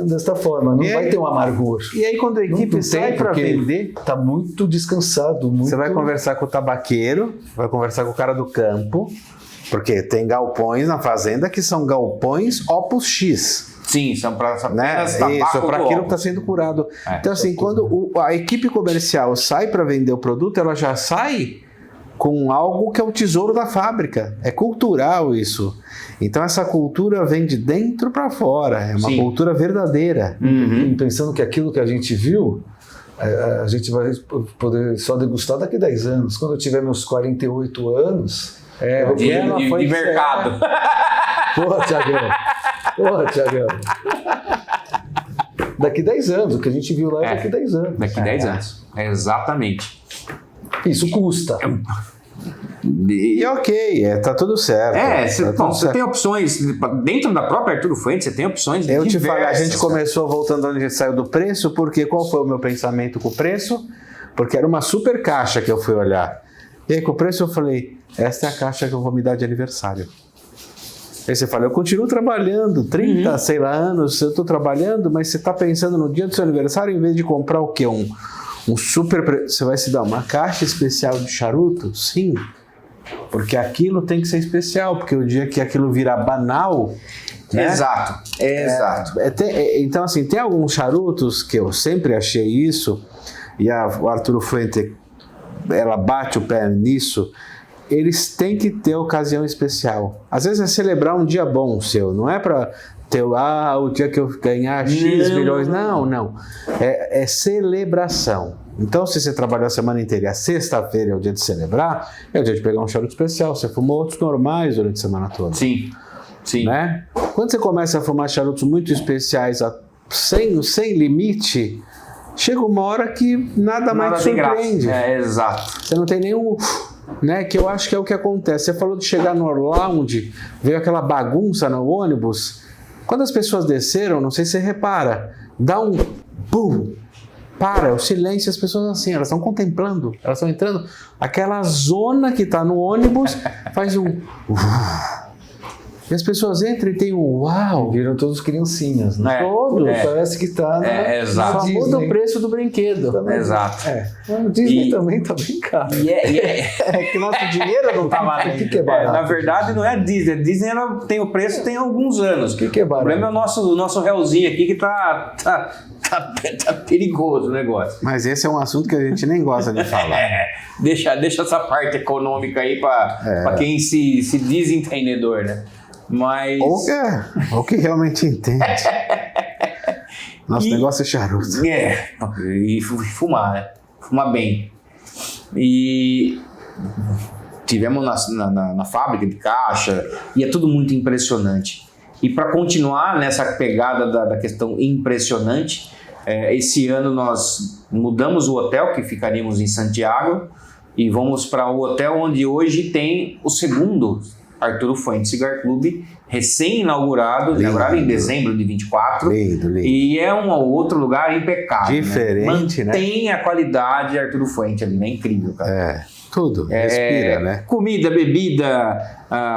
desta forma, não vai ter um amargor. E aí quando a equipe sai para vender, tá muito descansado. Você vai conversar com o tabaqueiro, vai conversar com o cara do campo, porque tem galpões na fazenda que são galpões Opus X. Sim, são para isso, para aquilo que está sendo curado. Então assim, quando a equipe comercial sai para vender o produto, ela já sai com algo que é o tesouro da fábrica. É cultural isso. Então essa cultura vem de dentro para fora. É uma cultura verdadeira. Pensando que aquilo que a gente viu, a gente vai poder só degustar daqui a 10 anos. Quando eu tiver meus 48 anos... de mercado. Porra, Thiagão. Daqui 10 anos. O que a gente viu lá é daqui 10 anos. Daqui 10 anos. Exatamente. Isso custa. E ok, tá tudo certo. Você tem opções, dentro da própria Arturo Fuente, você tem opções diversas. Eu te falei, a gente começou voltando onde a gente saiu do preço, porque qual foi o meu pensamento com o preço? Porque era uma super caixa que eu fui olhar. E aí com o preço eu falei, esta é a caixa que eu vou me dar de aniversário. Aí você fala, eu continuo trabalhando, 30, sei lá, anos, eu estou trabalhando, mas você está pensando no dia do seu aniversário, em vez de comprar o quê? Um super... Você vai se dar uma caixa especial de charuto? Sim. Porque aquilo tem que ser especial, porque o dia que aquilo virar banal... Né? Exato. Então, assim, tem alguns charutos que eu sempre achei isso, e o Arturo Fuente, ela bate o pé nisso, eles têm que ter ocasião especial. Às vezes é celebrar um dia bom seu, não é para ter o dia que eu ganhar X milhões. Não. É celebração. Então, se você trabalhou a semana inteira e a sexta-feira é o dia de celebrar, é o dia de pegar um charuto especial. Você fumou outros normais durante a semana toda. Sim. Né? Quando você começa a fumar charutos muito especiais, sem limite, chega uma hora que nada mais te surpreende. Exato. Você não tem nenhum... Né, que eu acho que é o que acontece. Você falou de chegar no lounge, veio aquela bagunça no ônibus. Quando as pessoas desceram, não sei se você repara, dá um boom, para, o silêncio, as pessoas assim, elas estão contemplando, elas estão entrando. Aquela zona que está no ônibus faz um... E as pessoas entram e tem um uau. Viram todos criancinhas, né? Todos. Parece que está exato. Só muda o preço do brinquedo. Também. Exato. O Disney também está bem caro. É que nosso dinheiro não está valendo. O que é barato? Na verdade, não é a Disney. A Disney ela tem o preço tem alguns anos. O que é barato? O problema é o nosso realzinho aqui que tá perigoso o negócio. Mas esse é um assunto que a gente nem gosta de falar. Deixa essa parte econômica aí para quem se diz entendedor, né? Mas... Ou que realmente entende. Nosso negócio é charuto. E fumar, né? Fumar bem. E tivemos na fábrica de caixa e é tudo muito impressionante. E para continuar nessa pegada da questão impressionante, esse ano nós mudamos o hotel, que ficaríamos em Santiago, e vamos para o hotel onde hoje tem o segundo Arturo Fuente Cigar Club, recém-inaugurado, inaugurado em dezembro de 24. Lindo. E é um outro lugar impecável. Diferente, né? Mantém a qualidade Arturo Fuente ali, né? Incrível, cara. Tudo, respira, né? Comida, bebida,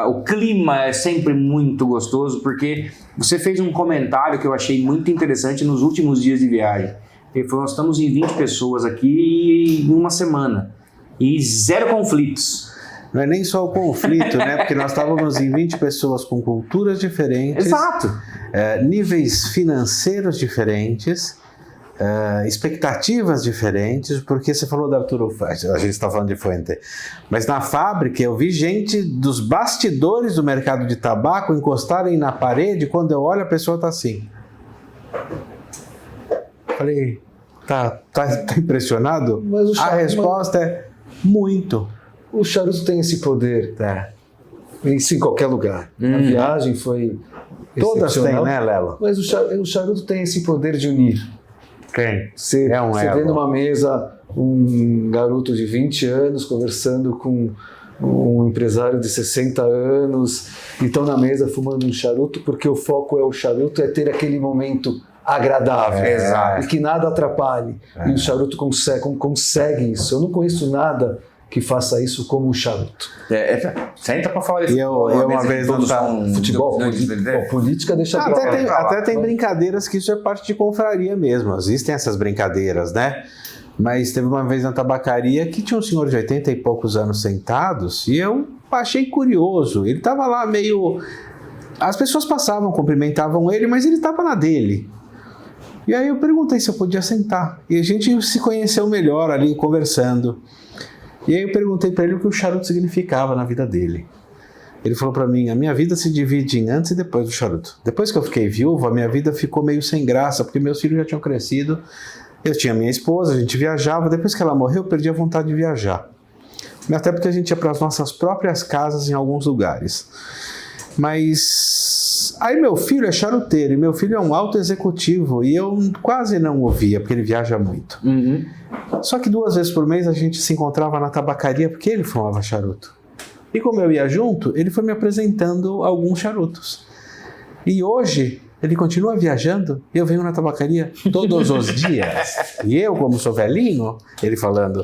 o clima é sempre muito gostoso, porque você fez um comentário que eu achei muito interessante nos últimos dias de viagem. Ele falou, nós estamos em 20 pessoas aqui em uma semana, e 0 conflitos. Não é nem só o conflito, né? Porque nós estávamos em 20 pessoas com culturas diferentes. Exato. Níveis financeiros diferentes, expectativas diferentes, porque você falou da Arturo Fuente, a gente está falando de Fuente, mas na fábrica eu vi gente dos bastidores do mercado de tabaco encostarem na parede, quando eu olho a pessoa está assim. Falei, tá impressionado? Mas a resposta é muito. O charuto tem esse poder. Isso em qualquer lugar. A viagem foi Todas têm, né, Lelo? Mas o charuto tem esse poder de unir. Tem. Você vê numa mesa um garoto de 20 anos conversando com um empresário de 60 anos e estão na mesa fumando um charuto, porque o foco é o charuto, é ter aquele momento agradável, e que nada atrapalhe. E o charuto consegue isso. Eu não conheço nada que faça isso como um charuto. Senta para falar isso. E eu uma vez não futebol, política deixa até tem brincadeiras que isso é parte de confraria mesmo. Existem essas brincadeiras, né? Mas teve uma vez na tabacaria que tinha um senhor de 80 e poucos anos sentados e eu achei curioso. Ele estava lá meio... As pessoas passavam, cumprimentavam ele, mas ele estava na dele. E aí eu perguntei se eu podia sentar. E a gente se conheceu melhor ali, conversando. E aí eu perguntei para ele o que o charuto significava na vida dele. Ele falou para mim, a minha vida se divide em antes e depois do charuto. Depois que eu fiquei viúvo, a minha vida ficou meio sem graça, porque meus filhos já tinham crescido. Eu tinha minha esposa, a gente viajava. Depois que ela morreu, eu perdi a vontade de viajar. Até porque a gente ia para as nossas próprias casas em alguns lugares. Mas aí meu filho é charuteiro e meu filho é um alto executivo e eu quase não ouvia, porque ele viaja muito. Uhum. Só que 2 vezes por mês a gente se encontrava na tabacaria porque ele fumava charuto. E como eu ia junto, ele foi me apresentando alguns charutos. E hoje ele continua viajando e eu venho na tabacaria todos os dias. E eu, como sou velhinho, ele falando...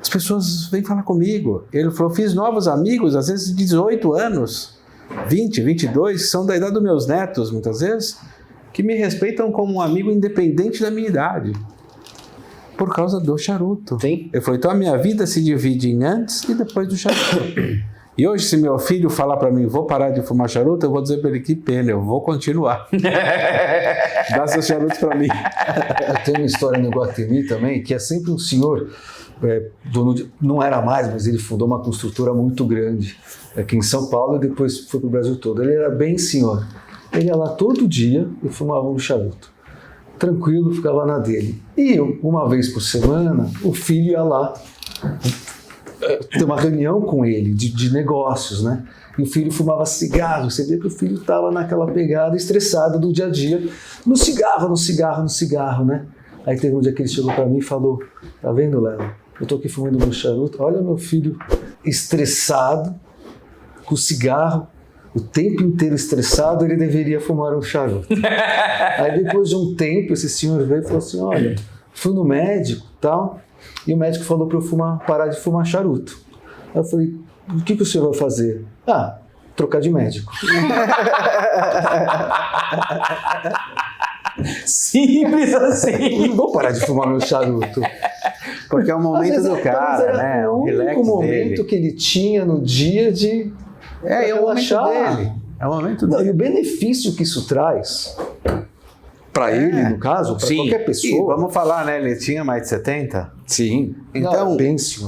As pessoas vêm falar comigo. Ele falou, fiz novos amigos, às vezes de 18 anos, 20, 22, que são da idade dos meus netos, muitas vezes, que me respeitam como um amigo independente da minha idade. Por causa do charuto. Sim. Ele falou, então a minha vida se divide em antes e depois do charuto. E hoje, se meu filho falar para mim, vou parar de fumar charuto, eu vou dizer para ele, que pena, eu vou continuar. Dá seus charutos para mim. Tem uma história no Iguatemi também, que é sempre um senhor... dono não era mais, mas ele fundou uma construtora muito grande aqui em São Paulo e depois foi para o Brasil todo. Ele era bem senhor. Ele ia lá todo dia e fumava um charuto. Tranquilo, ficava na dele. E eu, uma vez por semana, o filho ia lá ter uma reunião com ele de negócios, né? E o filho fumava cigarro. Você vê que o filho estava naquela pegada, estressado do dia a dia, no cigarro, né? Aí teve um dia que ele chegou para mim e falou, tá vendo, Léo? Eu tô aqui fumando meu charuto, olha meu filho estressado, com cigarro, o tempo inteiro estressado, ele deveria fumar um charuto. Aí depois de um tempo, esse senhor veio e falou assim, olha, fui no médico e tal, e o médico falou para eu parar de fumar charuto. Aí eu falei, o que o senhor vai fazer? Ah, trocar de médico. Simples assim. Não vou parar de fumar meu charuto. Porque é o momento do cara, né? É o único momento que ele tinha no dia de é o momento dele. É o momento dele. E o benefício que isso traz para ele, no caso, para qualquer pessoa. E vamos falar, né? Ele tinha mais de 70? Sim. Então, pense,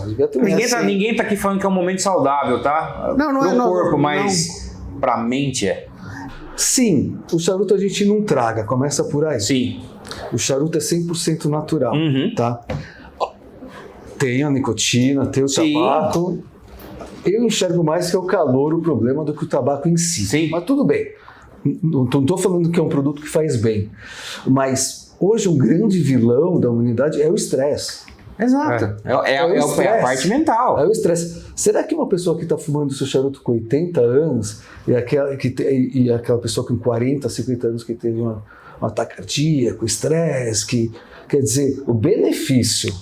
ninguém tá aqui falando que é um momento saudável, tá? Não é pro corpo, mas pra mente é. Sim, o charuto a gente não traga, começa por aí. Sim. O charuto é 100% natural, tá? Tem a nicotina, tem o tabaco. Eu enxergo mais que é o calor o problema do que o tabaco em si. Sim. Mas tudo bem. Não estou falando que é um produto que faz bem. Mas hoje um grande vilão da humanidade é o estresse. Exato. É a parte mental. É o estresse. Será que uma pessoa que está fumando seu charuto com 80 anos e aquela pessoa com 40, 50 anos que teve um ataque cardíaco, estresse, que quer dizer, o benefício,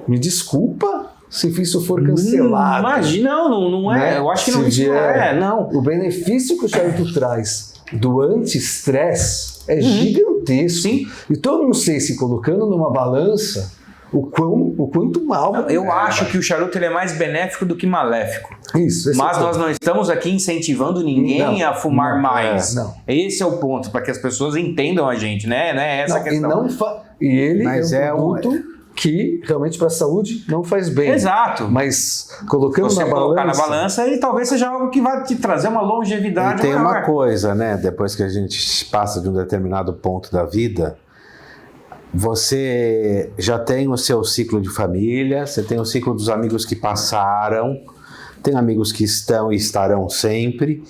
me desculpa se isso for cancelado. Imagina, não é. Né? Eu acho que não é. Não. O benefício que o charuto traz do anti-estresse é gigantesco. Sim. Então eu não sei se colocando numa balança o quanto mal. Eu acho que o charuto ele é mais benéfico do que maléfico. Isso. Mas nós não estamos aqui incentivando ninguém a fumar mais. Esse é o ponto, para que as pessoas entendam a gente, né? Essa questão. Mas é um produto que realmente para a saúde não faz bem. Exato. Mas colocando você na colocar balança... na balança e talvez seja algo que vai te trazer uma longevidade. E tem uma coisa, né? Depois que a gente passa de um determinado ponto da vida, você já tem o seu ciclo de família, você tem o ciclo dos amigos que passaram, tem amigos que estão e estarão sempre,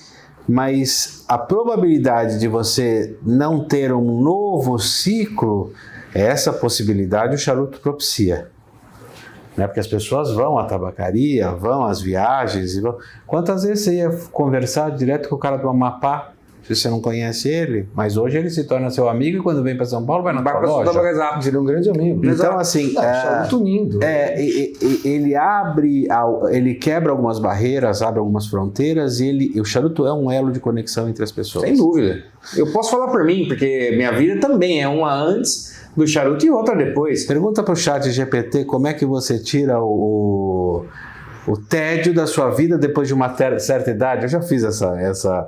mas a probabilidade de você não ter um novo ciclo, essa possibilidade o charuto propicia. Né? Porque as pessoas vão à tabacaria, vão às viagens. Quantas vezes você ia conversar direto com o cara do Amapá se você não conhece ele, mas hoje ele se torna seu amigo e quando vem para São Paulo vai na tua loja. Ele é um grande amigo. Então, assim, muito lindo. Ele quebra algumas barreiras, abre algumas fronteiras e o charuto é um elo de conexão entre as pessoas. Sem dúvida. Eu posso falar por mim, porque minha vida também é uma antes do charuto e outra depois. Pergunta para o chat GPT como é que você tira o tédio da sua vida depois de uma certa idade. Eu já fiz essa...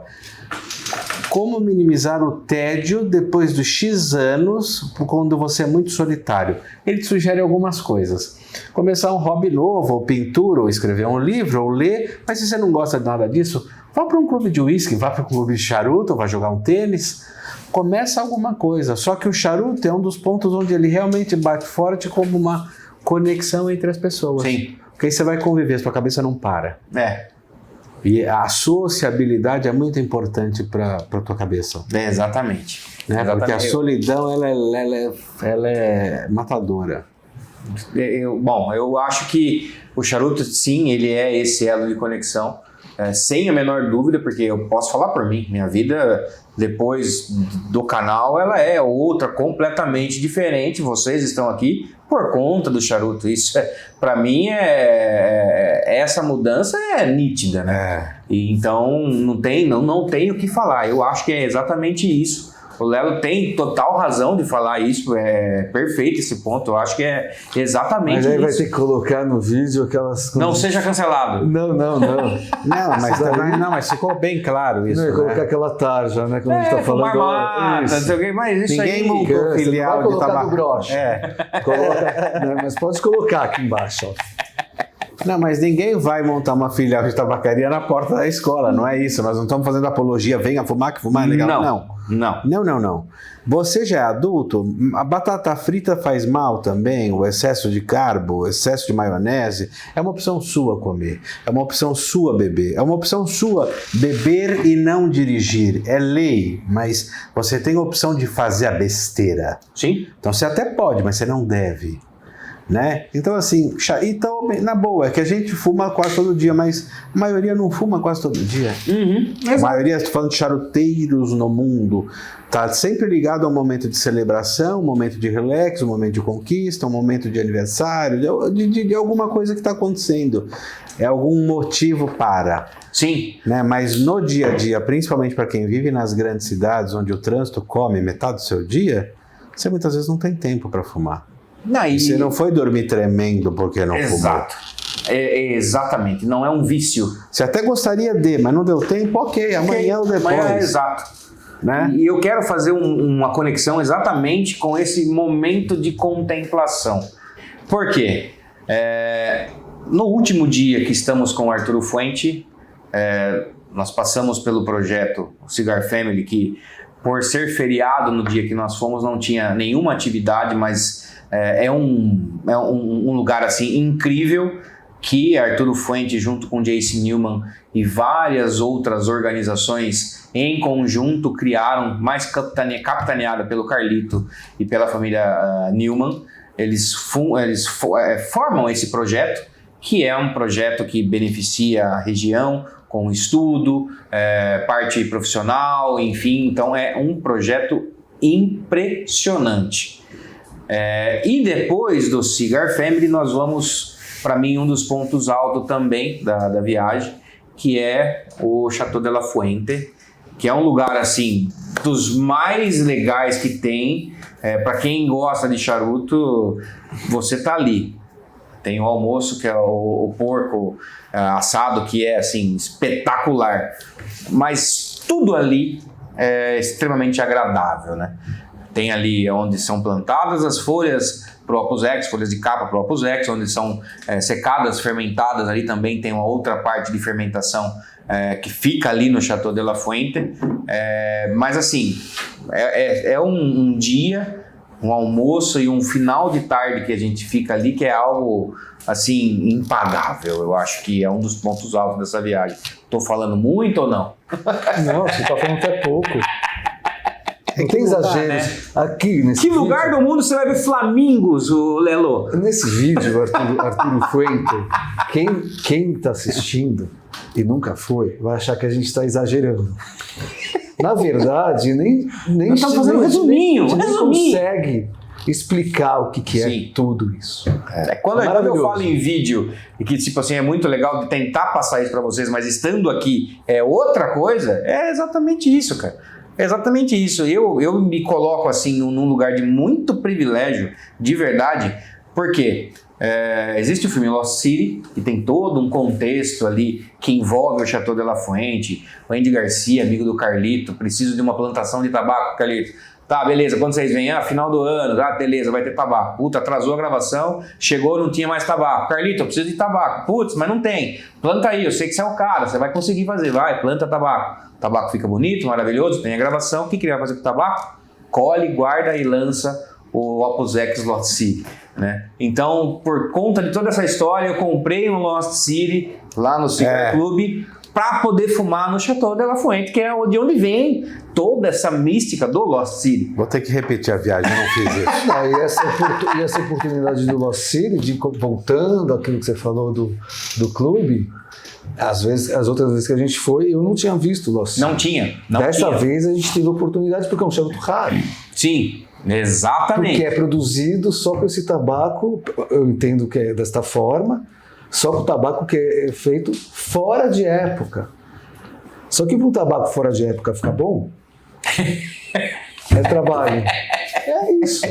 Como minimizar o tédio depois dos X anos, quando você é muito solitário? Ele te sugere algumas coisas. Começar um hobby novo, ou pintura, ou escrever um livro, ou ler. Mas se você não gosta de nada disso, vá para um clube de uísque, vá para um clube de charuto, vá jogar um tênis. Começa alguma coisa. Só que o charuto é um dos pontos onde ele realmente bate forte como uma conexão entre as pessoas. Sim. Porque aí você vai conviver, sua cabeça não para. E a sociabilidade é muito importante para a tua cabeça. Exatamente. Né? Porque a solidão ela é matadora. Eu acho que o charuto, sim, ele é esse elo de conexão, sem a menor dúvida, porque eu posso falar por mim, minha vida depois do canal, ela é outra, completamente diferente. Vocês estão aqui por conta do charuto. Isso, para mim, essa mudança é nítida, né? E então, não tenho o que falar. Eu acho que é exatamente isso. O Lelo tem total razão de falar isso, é perfeito esse ponto, eu acho que é exatamente isso. Mas aí vai ter que colocar no vídeo aquelas... Não seja cancelado. Não. Mas ficou bem claro isso, não, colocar aquela tarja, né, quando a gente tá falando... Marmata, não sei o que, mas isso ninguém aí... montou filial de tabaco. No broche. Mas pode colocar aqui embaixo, ó. Não, mas ninguém vai montar uma filial de tabacaria na porta da escola, não é isso. Nós não estamos fazendo apologia, venha fumar, que fumar é legal. Não. Você já é adulto, a batata frita faz mal também, o excesso de carbo, o excesso de maionese, é uma opção sua comer, é uma opção sua beber, é uma opção sua beber e não dirigir, é lei, mas você tem a opção de fazer a besteira. Sim. Então você até pode, mas você não deve. Né? Então assim, na boa, é que a gente fuma quase todo dia, mas a maioria não fuma quase todo dia. A maioria, estou falando de charuteiros no mundo, tá sempre ligado a um momento de celebração, um momento de relax, um momento de conquista, um momento de aniversário, de alguma coisa que está acontecendo. É algum motivo para. Sim. Né? Mas no dia a dia, principalmente para quem vive nas grandes cidades, onde o trânsito come metade do seu dia, você muitas vezes não tem tempo para fumar. Você não foi dormir tremendo porque não fumou. Exato. Exatamente, não é um vício. Você até gostaria mas não deu tempo, ok, amanhã ou depois. Exato. Né? E eu quero fazer uma conexão exatamente com esse momento de contemplação. Por quê? No último dia que estamos com o Arturo Fuente, nós passamos pelo projeto Cigar Family, que por ser feriado no dia que nós fomos, não tinha nenhuma atividade, mas é um lugar assim incrível que Arturo Fuente, junto com J.C. Newman e várias outras organizações em conjunto, criaram, mais capitaneada pelo Carlito e pela família Newman. Eles formam esse projeto, que é um projeto que beneficia a região com estudo, parte profissional, enfim. Então é um projeto impressionante. E depois do Cigar Family, nós vamos, para mim, um dos pontos altos também da viagem, que é o Chateau de la Fuente, que é um lugar, assim, dos mais legais que tem. Para quem gosta de charuto, você tá ali. Tem o almoço, que é o porco assado, que é, assim, espetacular. Mas tudo ali é extremamente agradável, né? Tem ali onde são plantadas as folhas pro Opus X, folhas de capa pro Opus X, onde são secadas, fermentadas. Ali também tem uma outra parte de fermentação que fica ali no Chateau de la Fuente. Mas assim, é um dia, um almoço e um final de tarde que a gente fica ali, que é algo assim impagável. Eu acho que é um dos pontos altos dessa viagem. Tô falando muito ou não? Não, você tá falando até pouco. Não tem exageros. Né? Aqui nesse Que lugar do mundo você vai ver flamingos, Lelo? Nesse vídeo, Arturo Fuente, quem está assistindo e nunca foi, vai achar que a gente está exagerando. Na verdade, nem estamos fazendo um resuminho. A gente nem consegue explicar o que é tudo isso. Quando eu falo em vídeo, e que tipo assim, é muito legal de tentar passar isso para vocês, mas estando aqui é outra coisa, é exatamente isso, cara. É exatamente isso. Eu me coloco assim num lugar de muito privilégio, de verdade, porque existe o filme Lost City, que tem todo um contexto ali que envolve o Chateau de la Fuente, o Andy Garcia, amigo do Carlito, preciso de uma plantação de tabaco, Carlito. Tá, beleza, quando vocês vêm? Final do ano, beleza, vai ter tabaco. Puta, atrasou a gravação, chegou, não tinha mais tabaco. Carlito, eu preciso de tabaco. Putz, mas não tem. Planta aí, eu sei que você é o cara, você vai conseguir fazer. Vai, planta tabaco. O tabaco fica bonito, maravilhoso, tem a gravação. O que ele vai fazer com o tabaco? Colhe, guarda e lança o Opus X Lost City, né? Então, por conta de toda essa história, eu comprei um Lost City lá no Cigar Club para poder fumar no Chateau de la Fuente, que é de onde vem toda essa mística do Lost City. Vou ter que repetir a viagem, não fiz isso. Não, e essa oportunidade do Lost City, voltando àquilo que você falou do clube, às vezes, as outras vezes que a gente foi, eu não tinha visto o Lost City. Não tinha. Dessa vez a gente teve a oportunidade porque é um charuto raro. Sim, exatamente. Porque é produzido só com esse tabaco, eu entendo que é desta forma, só com o tabaco que é feito fora de época. Só que para um tabaco fora de época ficar bom, é trabalho. É isso.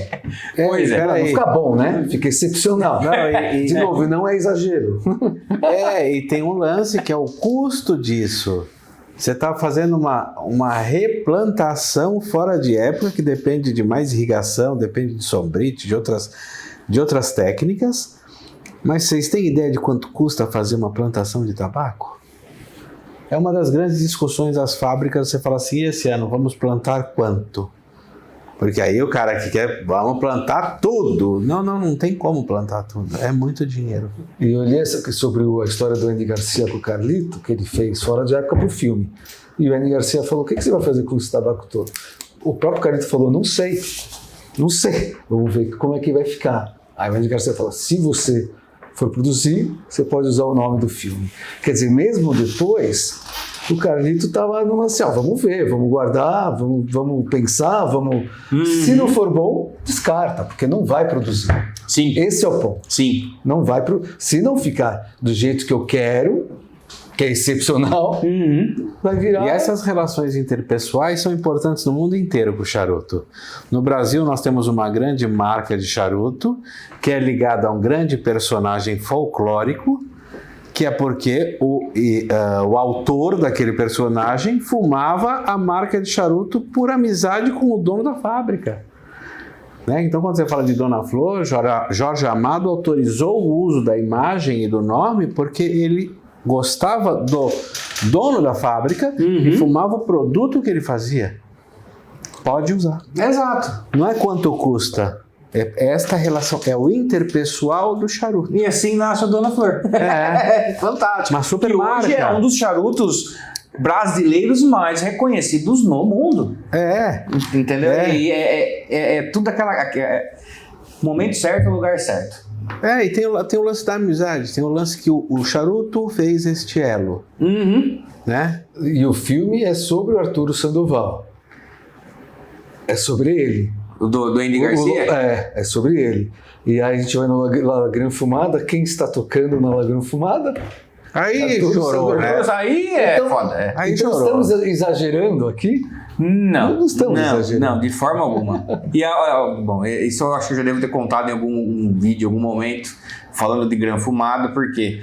Pois é. Não fica bom, né? Fica excepcional. De novo, não é exagero. E tem um lance que é o custo disso. Você está fazendo uma replantação fora de época que depende de mais irrigação, depende de sombrite, de outras técnicas. Mas vocês têm ideia de quanto custa fazer uma plantação de tabaco? É uma das grandes discussões das fábricas. Você fala assim, esse ano vamos plantar quanto? Porque aí o cara que quer, vamos plantar tudo. Não tem como plantar tudo. É muito dinheiro. E eu li sobre a história do Andy Garcia com o Carlito, que ele fez fora de época para o filme. E o Andy Garcia falou, o que você vai fazer com esse tabaco todo? O próprio Carlito falou, não sei. Vamos ver como é que vai ficar. Aí o Andy Garcia falou, se você for produzir, você pode usar o nome do filme. Quer dizer, mesmo depois, o Carlito estava numa assim, vamos ver, vamos guardar, vamos pensar, vamos... Se não for bom, descarta, porque não vai produzir. Sim. Esse é o ponto. Sim. Não vai Se não ficar do jeito que eu quero, que é excepcional, vai virar... E essas relações interpessoais são importantes no mundo inteiro com o charuto. No Brasil, nós temos uma grande marca de charuto, que é ligada a um grande personagem folclórico, que é porque o autor daquele personagem fumava a marca de charuto por amizade com o dono da fábrica. Né? Então, quando você fala de Dona Flor, Jorge Amado autorizou o uso da imagem e do nome porque ele gostava do dono da fábrica e fumava o produto que ele fazia. Pode usar. Exato. Não é quanto custa. É esta relação, é o interpessoal do charuto. E assim nasce a Dona Flor. Fantástico. Uma super marca. Hoje é um dos charutos brasileiros mais reconhecidos no mundo. Entendeu? E é tudo aquela... momento certo, lugar certo. E tem o lance da amizade, tem o lance que o charuto fez este elo. Né? E o filme é sobre o Arturo Sandoval. É sobre ele. Do Andy Garcia? É sobre ele. E aí a gente vai na Lagrã Fumada. Quem está tocando na Lagrã Fumada? Aí chorou, né? Aí foda. Aí então estamos exagerando aqui? Não estamos exagerando. Não, de forma alguma. E bom, isso eu acho que eu já devo ter contado em algum vídeo, em algum momento, falando de Gran Fumada, porque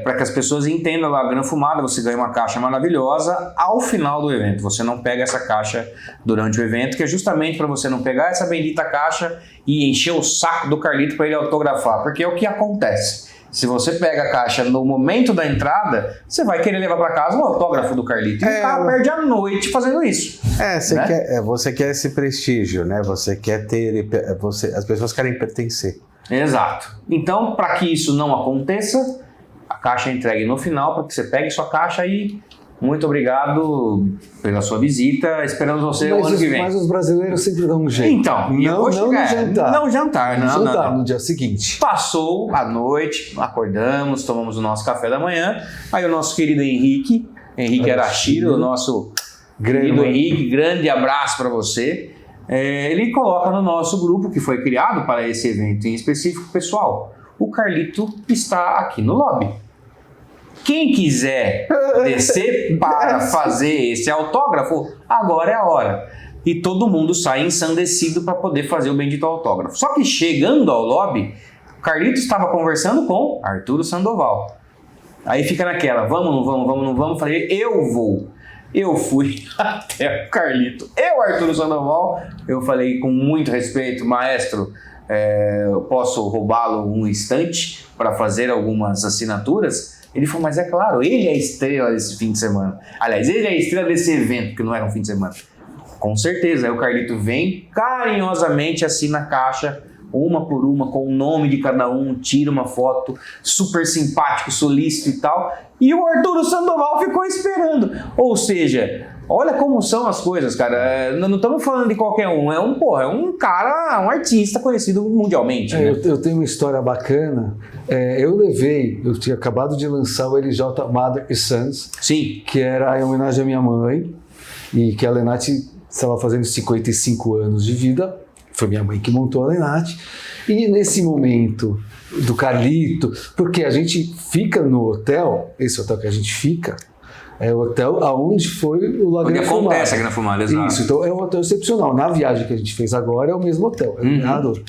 para que as pessoas entendam a Gran Fumada, você ganha uma caixa maravilhosa ao final do evento. Você não pega essa caixa durante o evento, que é justamente para você não pegar essa bendita caixa e encher o saco do Carlito para ele autografar, porque é o que acontece. Se você pega a caixa no momento da entrada, você vai querer levar para casa o autógrafo do Carlito. E o cara perde a noite fazendo isso. Você quer esse prestígio, né? Você quer ter... as pessoas querem pertencer. Exato. Então, para que isso não aconteça, a caixa é entregue no final, para que você pegue sua caixa e... Muito obrigado pela sua visita. Esperamos você o ano que vem. Mas os brasileiros sempre dão um jeito. Então, não no jantar. Não. No dia seguinte. Passou a noite, acordamos, tomamos o nosso café da manhã. Aí o nosso querido Henrique Arashiro, o nosso querido Henrique, grande abraço para você. Ele coloca no nosso grupo, que foi criado para esse evento em específico, pessoal, o Carlito está aqui no lobby. Quem quiser descer para fazer esse autógrafo, agora é a hora. E todo mundo sai ensandecido para poder fazer o bendito autógrafo. Só que chegando ao lobby, o Carlito estava conversando com Arturo Sandoval. Aí fica naquela, vamos, não vamos, vamos, não vamos. Falei, eu vou. Eu fui até o Carlito. Arturo Sandoval, eu falei com muito respeito, maestro, eu posso roubá-lo um instante para fazer algumas assinaturas? Ele falou, mas é claro, ele é a estrela desse fim de semana. Aliás, ele é a estrela desse evento, que não era um fim de semana. Com certeza. Aí o Carlito vem, carinhosamente assina a caixa, uma por uma, com o nome de cada um, tira uma foto, super simpático, solícito e tal. E o Arturo Sandoval ficou esperando. Ou seja, olha como são as coisas, cara. Não estamos falando de qualquer um. É um cara, um artista conhecido mundialmente. Né? Eu tenho uma história bacana. Eu tinha acabado de lançar o LJ Mother & Sons. Sim. Que era em homenagem à minha mãe. E que a Lenate estava fazendo 55 anos de vida. Foi minha mãe que montou a Lenate. E nesse momento do Carlito, porque a gente fica no hotel, esse hotel que a gente fica, é o hotel aonde foi o Laguna Fumada. Onde acontece a Grande Fumada, exato. Isso, então é um hotel excepcional. Na viagem que a gente fez agora é o mesmo hotel, é o narrador.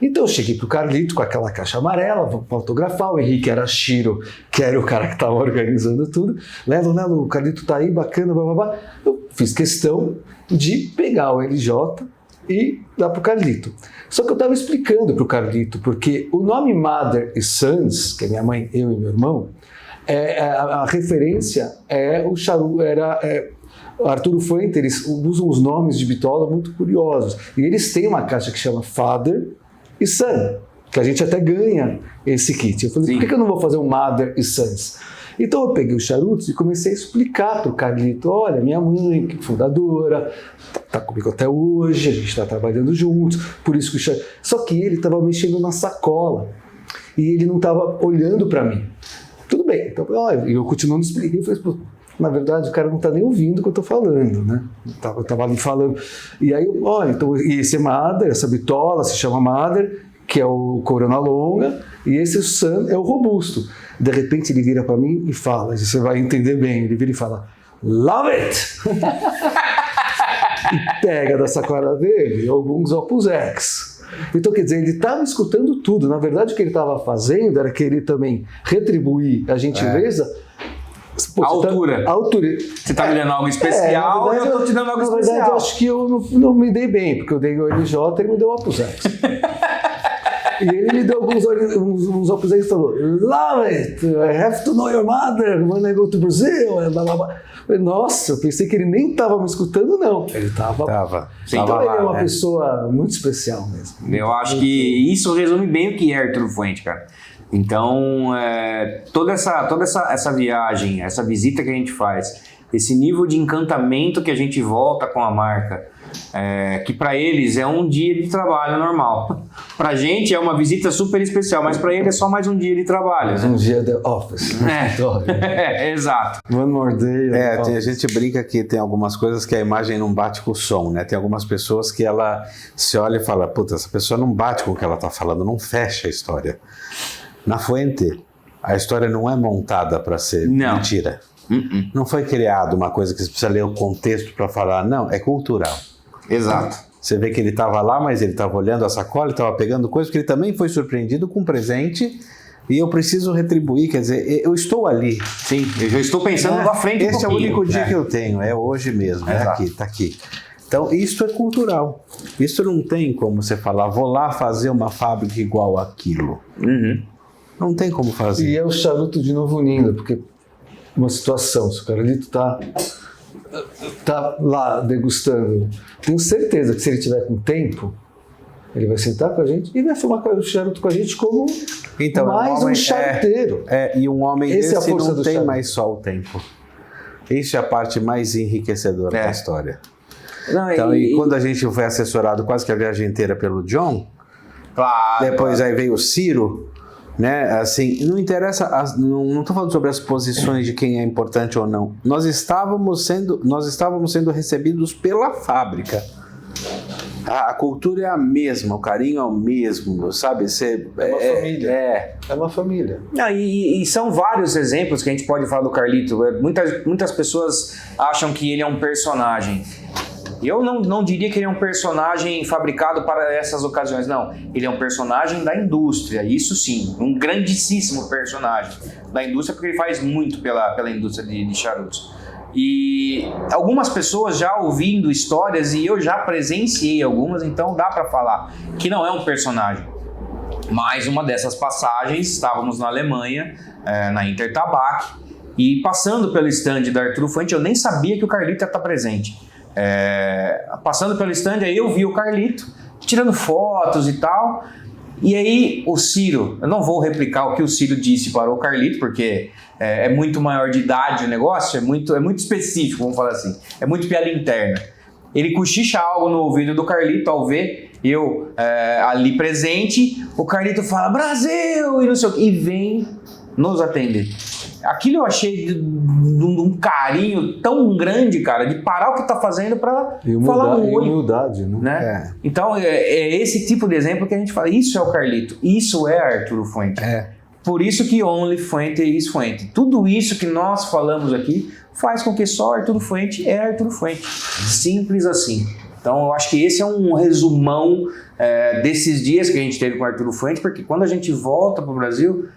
Então eu cheguei pro Carlito com aquela caixa amarela, vou autografar, o Henrique era Shiro, que era o cara que estava organizando tudo. Leva, o Carlito tá aí, bacana, blá, blá, blá. Eu fiz questão de pegar o LJ e dar pro Carlito. Só que eu estava explicando pro Carlito, porque o nome Mother & Sons, que é minha mãe, eu e meu irmão, a referência é o charuto, o Arturo Fuente, eles usam os nomes de bitola muito curiosos. E eles têm uma caixa que chama Father e Son, que a gente até ganha esse kit. Eu falei, por que eu não vou fazer um Mother & Sons? Então eu peguei os charutos e comecei a explicar para o Carlito, olha, minha mãe, que é fundadora, está comigo até hoje, a gente está trabalhando juntos, por isso que o charuto... Só que ele estava mexendo na sacola e ele não estava olhando para mim. Tudo bem, então eu continuando explicando, eu falei, na verdade o cara não está nem ouvindo o que eu estou falando, né? Eu estava ali falando. E aí, então esse é Mother, essa bitola se chama Mother, que é o corona longa, e esse Sun é o robusto. De repente ele vira para mim e fala, você vai entender bem, ele vira e fala, love it! E pega da sacola dele alguns Opus X. Então, quer dizer, ele estava escutando tudo. Na verdade, o que ele estava fazendo era querer também retribuir a gentileza. Pô, a altura. Você está me dando algo especial e eu estou te dando algo especial. Na verdade, eu acho que eu não me dei bem, porque eu dei o LJ e ele me deu o Opus X. E ele me deu uns Opus X e falou, love it, I have to know your mother when I go to Brazil. Blá, blá, blá. Nossa, eu pensei que ele nem estava me escutando, não. Ele estava. Então ele é uma pessoa muito especial mesmo. Eu acho que isso resume bem o que é Arturo Fuente, cara. Então, toda essa viagem, essa visita que a gente faz, esse nível de encantamento que a gente volta com a marca, que para eles é um dia de trabalho normal. Pra gente é uma visita super especial, mas para ele é só mais um dia de trabalho. Mais um dia de office. Exato. One more day. A gente brinca que tem algumas coisas que a imagem não bate com o som, né? Tem algumas pessoas que ela se olha e fala, puta, essa pessoa não bate com o que ela tá falando, não fecha a história. Na Fuente, a história não é montada para ser mentira. Não foi criado uma coisa que você precisa ler o contexto para falar, não, é cultural. Exato. Você vê que ele estava lá, mas ele estava olhando a sacola, ele estava pegando coisas, porque ele também foi surpreendido com um presente e eu preciso retribuir, quer dizer, eu estou ali. Sim, eu já estou pensando na frente. Esse é o único dia que eu tenho, é hoje mesmo, tá aqui. Então, isso é cultural. Isso não tem como você falar, vou lá fazer uma fábrica igual àquilo. Não tem como fazer. E é o charuto de novo unindo, porque uma situação, se o Carlito tá lá degustando, tenho certeza que se ele tiver com tempo, ele vai sentar com a gente e vai fumar o charuto com a gente como mais um charuteiro. E um homem desse não tem mais só o tempo. Isso é a parte mais enriquecedora da história. Então, quando a gente foi assessorado quase que a viagem inteira pelo John, claro, depois aí veio o Ciro, né? Assim, não interessa, não estou falando sobre as posições de quem é importante ou não. Nós estávamos sendo recebidos pela fábrica. A cultura é a mesma, o carinho é o mesmo, sabe? É uma família. É uma família. E são vários exemplos que a gente pode falar do Carlito. Muitas pessoas acham que ele é um personagem. Eu não diria que ele é um personagem fabricado para essas ocasiões, não. Ele é um personagem da indústria, isso sim. Um grandíssimo personagem da indústria, porque ele faz muito pela indústria de charutos. E algumas pessoas já ouvindo histórias, e eu já presenciei algumas, então dá para falar que não é um personagem. Mais uma dessas passagens, estávamos na Alemanha, na Intertabak, e passando pelo stand da Arturo Fuente, eu nem sabia que o Carlito ia estar presente. Passando pelo stand, aí eu vi o Carlito tirando fotos e tal. E aí o Ciro, eu não vou replicar o que o Ciro disse para o Carlito, porque é muito maior de idade o negócio, é muito específico, vamos falar assim, é muito piada interna. Ele cochicha algo no ouvido do Carlito, ao ver eu ali presente, o Carlito fala Brasil, e não sei o que, e vem nos atender. Aquilo eu achei de um carinho tão grande, cara, de parar o que tá fazendo para falar um oi. Humildade, né? Então, é esse tipo de exemplo que a gente fala, isso é o Carlito, isso é Arturo Fuente. Por isso que Only Fuente is Fuente. Tudo isso que nós falamos aqui faz com que só Arturo Fuente é Arturo Fuente. Simples assim. Então, eu acho que esse é um resumão desses dias que a gente teve com Arturo Fuente, porque quando a gente volta para o Brasil,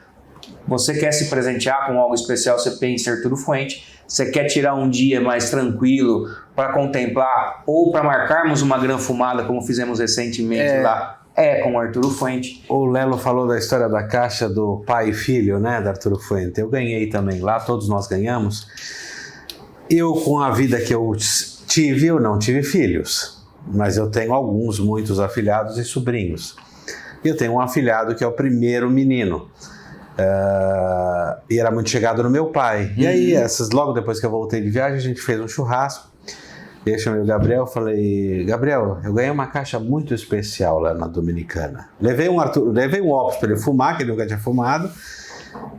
você quer se presentear com algo especial, você pensa em Arturo Fuente. Você quer tirar um dia mais tranquilo para contemplar ou para marcarmos uma gran fumada, como fizemos recentemente lá, com o Arturo Fuente. O Lelo falou da história da caixa do pai e filho, né, da Arturo Fuente. Eu ganhei também lá, todos nós ganhamos. Eu, com a vida que eu tive, eu não tive filhos, mas eu tenho muitos afilhados e sobrinhos. Eu tenho um afilhado que é o primeiro menino. E era muito chegado no meu pai. E aí, logo depois que eu voltei de viagem, a gente fez um churrasco. E eu chamei o Gabriel, falei, Gabriel, eu ganhei uma caixa muito especial lá na Dominicana. Levei um óculos para ele fumar, que ele nunca tinha fumado.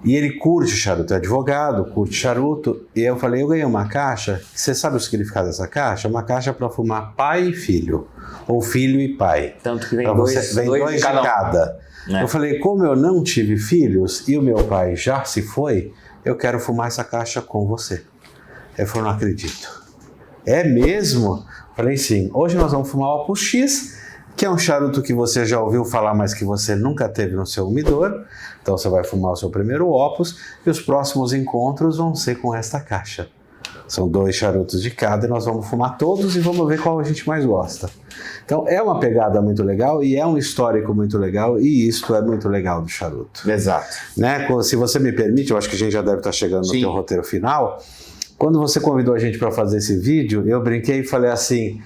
E ele curte charuto, é advogado, curte charuto. E eu falei, eu ganhei uma caixa. Você sabe o significado dessa caixa? Uma caixa para fumar pai e filho, ou filho e pai. Tanto que vem dois de cada. Eu falei, como eu não tive filhos e o meu pai já se foi, eu quero fumar essa caixa com você. Ele falou, não acredito. É mesmo? Eu falei, sim. Hoje nós vamos fumar o Opus X, que é um charuto que você já ouviu falar, mas que você nunca teve no seu umidor. Então você vai fumar o seu primeiro Opus e os próximos encontros vão ser com esta caixa. São 2 charutos de cada e nós vamos fumar todos e vamos ver qual a gente mais gosta. Então é uma pegada muito legal e é um histórico muito legal e isto é muito legal do charuto. Exato. Né? Se você me permite, eu acho que a gente já deve estar chegando no teu roteiro final. Quando você convidou a gente para fazer esse vídeo, eu brinquei e falei assim,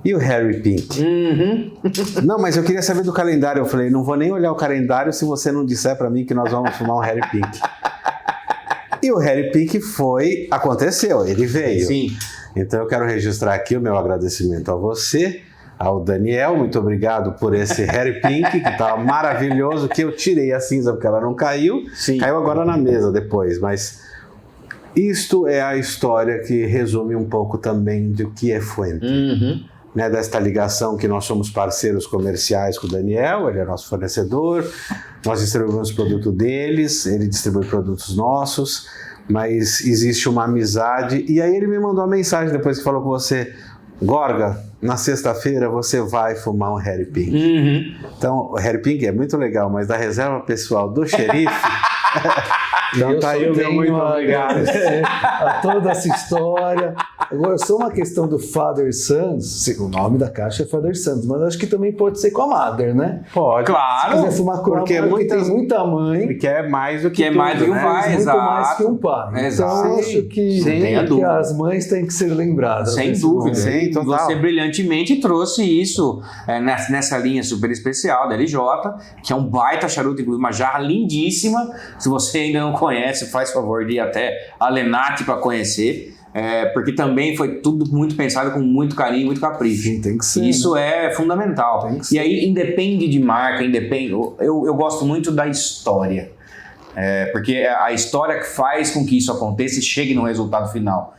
e o Harry Pink? Não, mas eu queria saber do calendário. Eu falei, não vou nem olhar o calendário se você não disser para mim que nós vamos fumar um Harry Pink. E o Harry Pink aconteceu, ele veio. Sim. Então eu quero registrar aqui o meu agradecimento a você, ao Daniel, muito obrigado por esse Harry Pink, que estava maravilhoso, que eu tirei a cinza porque ela não caiu. Sim. Caiu agora na mesa depois, mas isto é a história que resume um pouco também do que é Fuente. Né, desta ligação que nós somos parceiros comerciais com o Daniel, ele é nosso fornecedor, nós distribuímos produto deles, ele distribui produtos nossos, mas existe uma amizade. E aí ele me mandou uma mensagem depois que falou com você, Gorga, na sexta-feira você vai fumar um Harry Pink. Então, o Harry Pink é muito legal, mas da reserva pessoal do xerife... Então tá aí o meu muito obrigado a toda essa história. Agora, só uma questão do Father Sons, o nome da caixa é Father Sons, mas acho que também pode ser com a Mother, né? Pode. Claro. Se quiser fumar com porque a Mother, tem muita mãe. Que é mais do que é mais do que um pai, muito exato. mais que um pai. Exato. Então, acho que as mães têm que ser lembradas. Sem dúvida. Sim, você brilhantemente trouxe isso nessa linha super especial da LJ, que é um baita charuto, inclusive uma jarra lindíssima. Se você ainda não conhece, faz favor de ir até a Lenate para conhecer. Porque também foi tudo muito pensado com muito carinho, muito capricho. Sim, tem que ser. Isso é fundamental. E aí independe de marca, independe. Eu gosto muito da história. Porque a história que faz com que isso aconteça e chegue no resultado final.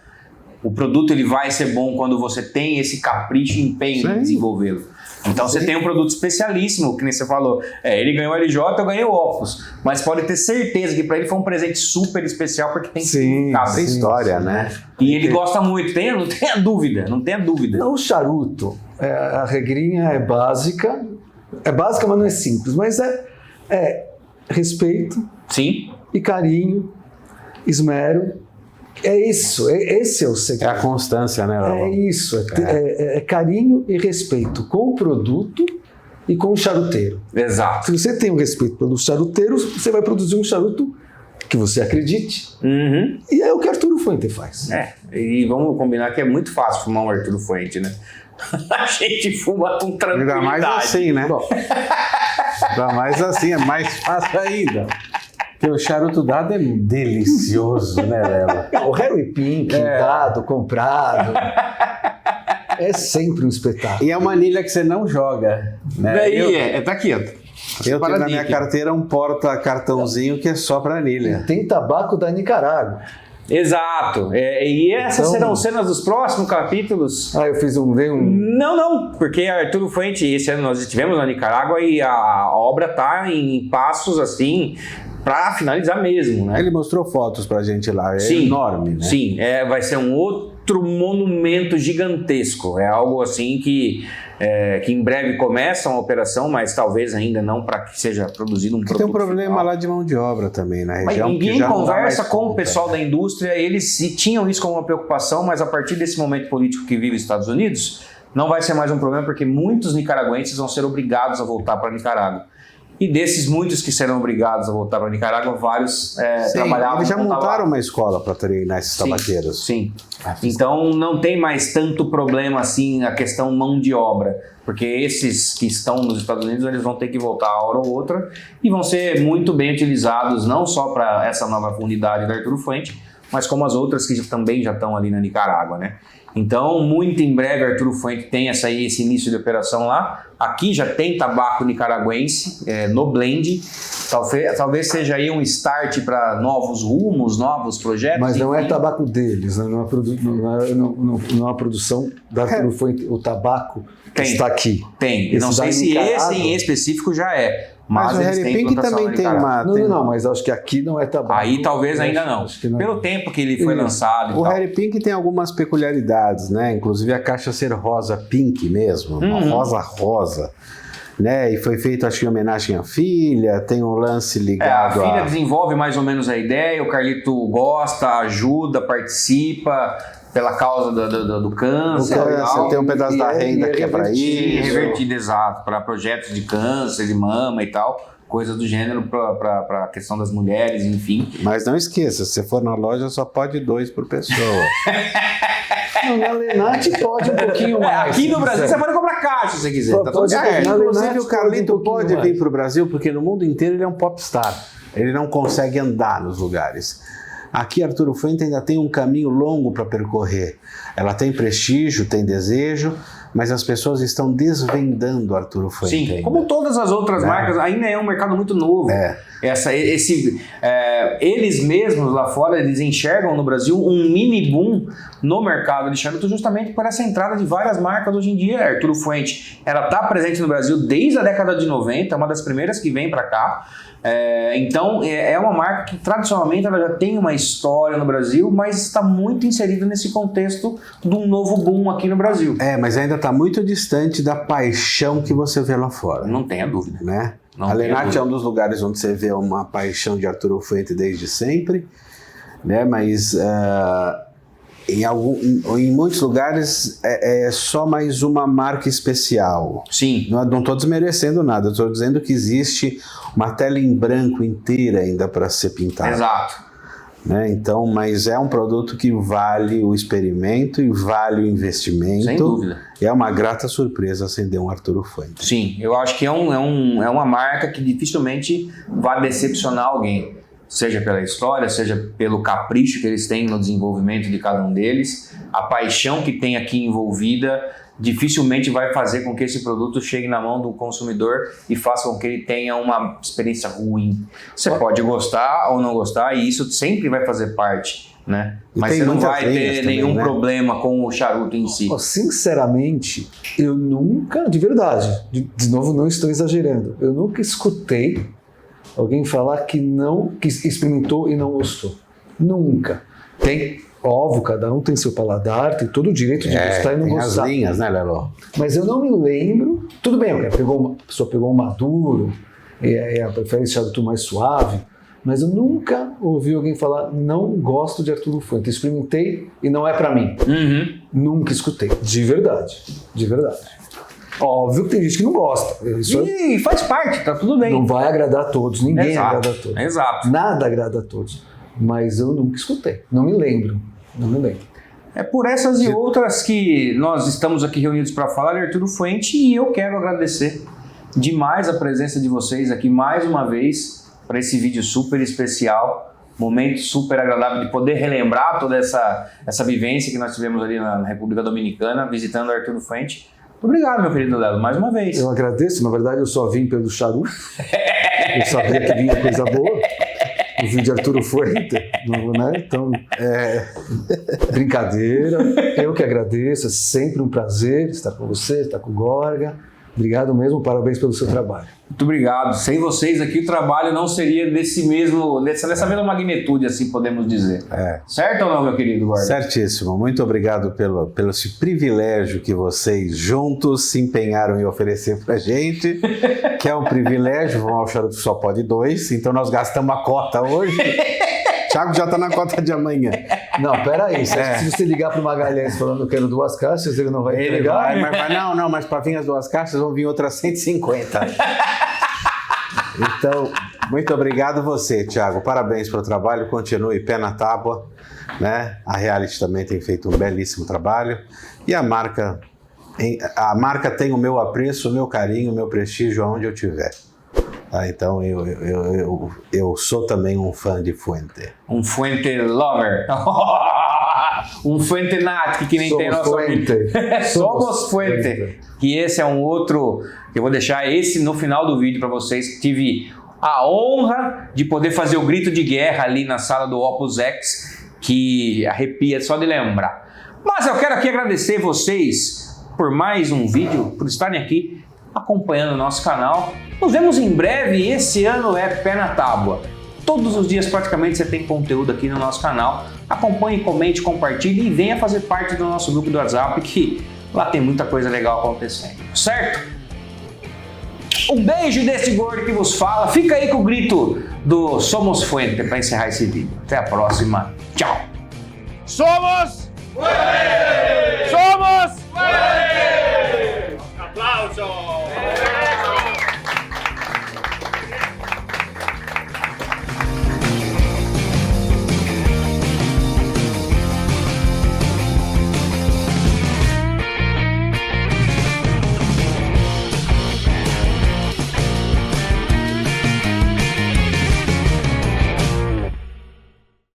O produto ele vai ser bom quando você tem esse capricho e empenho em desenvolvê-lo. Então você tem um produto especialíssimo, que nem você falou. Ele ganhou o LJ, eu ganhei o Opus. Mas pode ter certeza que para ele foi um presente super especial, porque tem tem história, né? E ele gosta muito, não tenha dúvida. Não, o charuto, a regrinha é básica, mas não é simples, mas é respeito, sim, e carinho, esmero. É isso, esse é o segredo. É a constância, né, Léo? É isso, é carinho e respeito com o produto e com o charuteiro. Exato. Se você tem um respeito pelos charuteiros, você vai produzir um charuto que você acredite. E é o que Arturo Fuente faz. E vamos combinar que é muito fácil fumar um Arturo Fuente, né? A gente fuma com tranquilidade. Ainda mais assim, né? Ainda mais assim, é mais fácil ainda. Porque o charuto dado é delicioso, né, Léo? O Harry Pink, dado, comprado. É sempre um espetáculo. E é uma anilha que você não joga. Né? Daí tá aqui, ó. Eu tenho na minha carteira um porta-cartãozinho que é só para anilha. Tem tabaco da Nicarágua. Exato. E essas serão cenas dos próximos capítulos. Eu fiz Não, porque Arturo Fuente, esse ano nós estivemos na Nicarágua e a obra tá em passos assim para finalizar mesmo, né? Ele mostrou fotos pra gente lá, enorme, né? Sim, vai ser um outro monumento gigantesco. É algo assim que em breve começa uma operação, mas talvez ainda não para que seja produzido um produto tem um problema final. Lá de mão de obra também na região. Mas ninguém conversa com o pessoal da indústria, eles tinham isso como uma preocupação, mas a partir desse momento político que vive os Estados Unidos, não vai ser mais um problema, porque muitos nicaragüenses vão ser obrigados a voltar para a Nicarágua. E desses muitos que serão obrigados a voltar para a Nicarágua, vários trabalhavam... Eles já montaram uma escola para treinar esses tabaqueiros. Sim. Então não tem mais tanto problema assim a questão mão de obra, porque esses que estão nos Estados Unidos, eles vão ter que voltar a hora ou outra e vão ser muito bem utilizados, não só para essa nova unidade da Arturo Fuente, mas como as outras que também já estão ali na Nicarágua, né? Então, muito em breve, Arturo Fuente tem esse início de operação lá. Aqui já tem tabaco nicaragüense no blend. Talvez seja aí um start para novos rumos, novos projetos. Mas não é tabaco deles, né? Não é a produção da Arturo Fuente. O tabaco está aqui. Tem. Não sei se esse em específico já é. Mas o Harry Pink também tem uma... Não, mas acho que aqui não é tabaco. Aí talvez ainda não. Pelo tempo que ele foi lançado. O Harry Pink tem algumas peculiaridades, né? Inclusive a caixa ser rosa pink mesmo, uma rosa. Né? E foi feito, acho que em homenagem à filha, tem um lance ligado a filha desenvolve mais ou menos a ideia, o Carlito gosta, ajuda, participa pela causa do câncer. Tem um pedaço da renda que é para isso. Revertido, exato, para projetos de câncer, de mama e tal, coisas do gênero para a questão das mulheres, enfim. Mas não esqueça, se você for na loja, só pode 2 por pessoa. Na Lenate pode um pouquinho mais. Aqui no Brasil você pode comprar caixa se você quiser. Inclusive o Carlito pode vir para o Brasil, porque no mundo inteiro ele é um popstar. Ele não consegue andar nos lugares. Aqui Arturo Fuente ainda tem um caminho longo para percorrer. Ela tem prestígio, tem desejo, mas as pessoas estão desvendando Arturo Fuente. Sim, ainda. Como todas as outras marcas, ainda é um mercado muito novo. Eles mesmos lá fora, eles enxergam no Brasil um mini boom no mercado de charuto justamente por essa entrada de várias marcas hoje em dia. A Arturo Fuente, ela está presente no Brasil desde a década de 90, é uma das primeiras que vem para cá. Então é uma marca que tradicionalmente ela já tem uma história no Brasil, mas está muito inserida nesse contexto de um novo boom aqui no Brasil. Mas ainda está muito distante da paixão que você vê lá fora. Não tenha dúvida. Né? A Lenate é um dos lugares onde você vê uma paixão de Arturo Fuente desde sempre, né? Mas em muitos lugares é só mais uma marca especial. Sim. Não estou desmerecendo nada, estou dizendo que existe uma tela em branco inteira ainda para ser pintada. Exato. Né? Então, mas é um produto que vale o experimento e vale o investimento. Sem dúvida. E é uma grata surpresa acender um Arturo Fuente. Sim, eu acho que é uma marca que dificilmente vai decepcionar alguém. Seja pela história, seja pelo capricho que eles têm no desenvolvimento de cada um deles, a paixão que tem aqui envolvida, dificilmente vai fazer com que esse produto chegue na mão do consumidor e faça com que ele tenha uma experiência ruim. Você pode gostar ou não gostar, e isso sempre vai fazer parte, né? Mas você não vai ter nenhum problema com o charuto em si. Sinceramente, eu nunca, de verdade, de novo, não estou exagerando, eu nunca escutei alguém falar que experimentou e não gostou. Nunca. Óbvio, cada um tem seu paladar, tem todo o direito de gostar e não gostar. Tem as linhas, né, Lelo? Mas eu não me lembro. Tudo bem, a pessoa pegou um maduro, prefere charuto mais suave, mas eu nunca ouvi alguém falar, não gosto de Arturo Fuente. Experimentei e não é pra mim. Nunca escutei. De verdade. De verdade. Óbvio que tem gente que não gosta. E faz parte, tá tudo bem. Não vai agradar a todos, ninguém agrada a todos. Exato. Nada agrada a todos. Mas eu nunca escutei. Não me lembro. É por essas e outras que nós estamos aqui reunidos para falar de Arturo Fuente, e eu quero agradecer demais a presença de vocês aqui mais uma vez para esse vídeo super especial, momento super agradável de poder relembrar toda essa vivência que nós tivemos ali na República Dominicana, visitando Arturo Fuente. Muito obrigado, meu querido Lelo, mais uma vez. Eu agradeço, na verdade eu só vim pelo charuto, eu sabia que vinha coisa boa. O vídeo de Arturo Fuente, né? Então, brincadeira. Eu que agradeço, é sempre um prazer estar com você, estar com o Gorga. Obrigado mesmo, parabéns pelo seu trabalho. Muito obrigado. Sem vocês aqui o trabalho não seria dessa mesma magnitude, assim podemos dizer. Certo ou não, meu querido Gorga? Certíssimo. Muito obrigado pelo esse privilégio que vocês juntos se empenharam em oferecer pra gente, que é um privilégio. Vamos ao Charuto Só Pode 2, então nós gastamos a cota hoje. Thiago já tá na cota de amanhã. Não, peraí. Se você ligar pro Magalhães falando que eu quero 2 caixas, ele não vai entregar. Mas para vir as 2 caixas vão vir outras 150. Então, muito obrigado você, Thiago. Parabéns pelo trabalho. Continue pé na tábua, né? A Reality também tem feito um belíssimo trabalho. E a marca tem o meu apreço, o meu carinho, o meu prestígio aonde eu estiver. Então eu sou também um fã de Fuente. Um Fuente lover. Um Fuente Nat, que nem tem nosso amigo. Somos Fuente. Que esse é um outro, eu vou deixar esse no final do vídeo para vocês. Tive a honra de poder fazer o grito de guerra ali na sala do Opus X, que arrepia só de lembrar. Mas eu quero aqui agradecer vocês por mais um vídeo, por estarem aqui acompanhando o nosso canal. Nos vemos em breve. Esse ano é pé na tábua. Todos os dias praticamente você tem conteúdo aqui no nosso canal. Acompanhe, comente, compartilhe e venha fazer parte do nosso grupo do WhatsApp, que lá tem muita coisa legal acontecendo, certo? Um beijo desse gordo que vos fala. Fica aí com o grito do Somos Fuente para encerrar esse vídeo. Até a próxima. Tchau. Somos Fuente!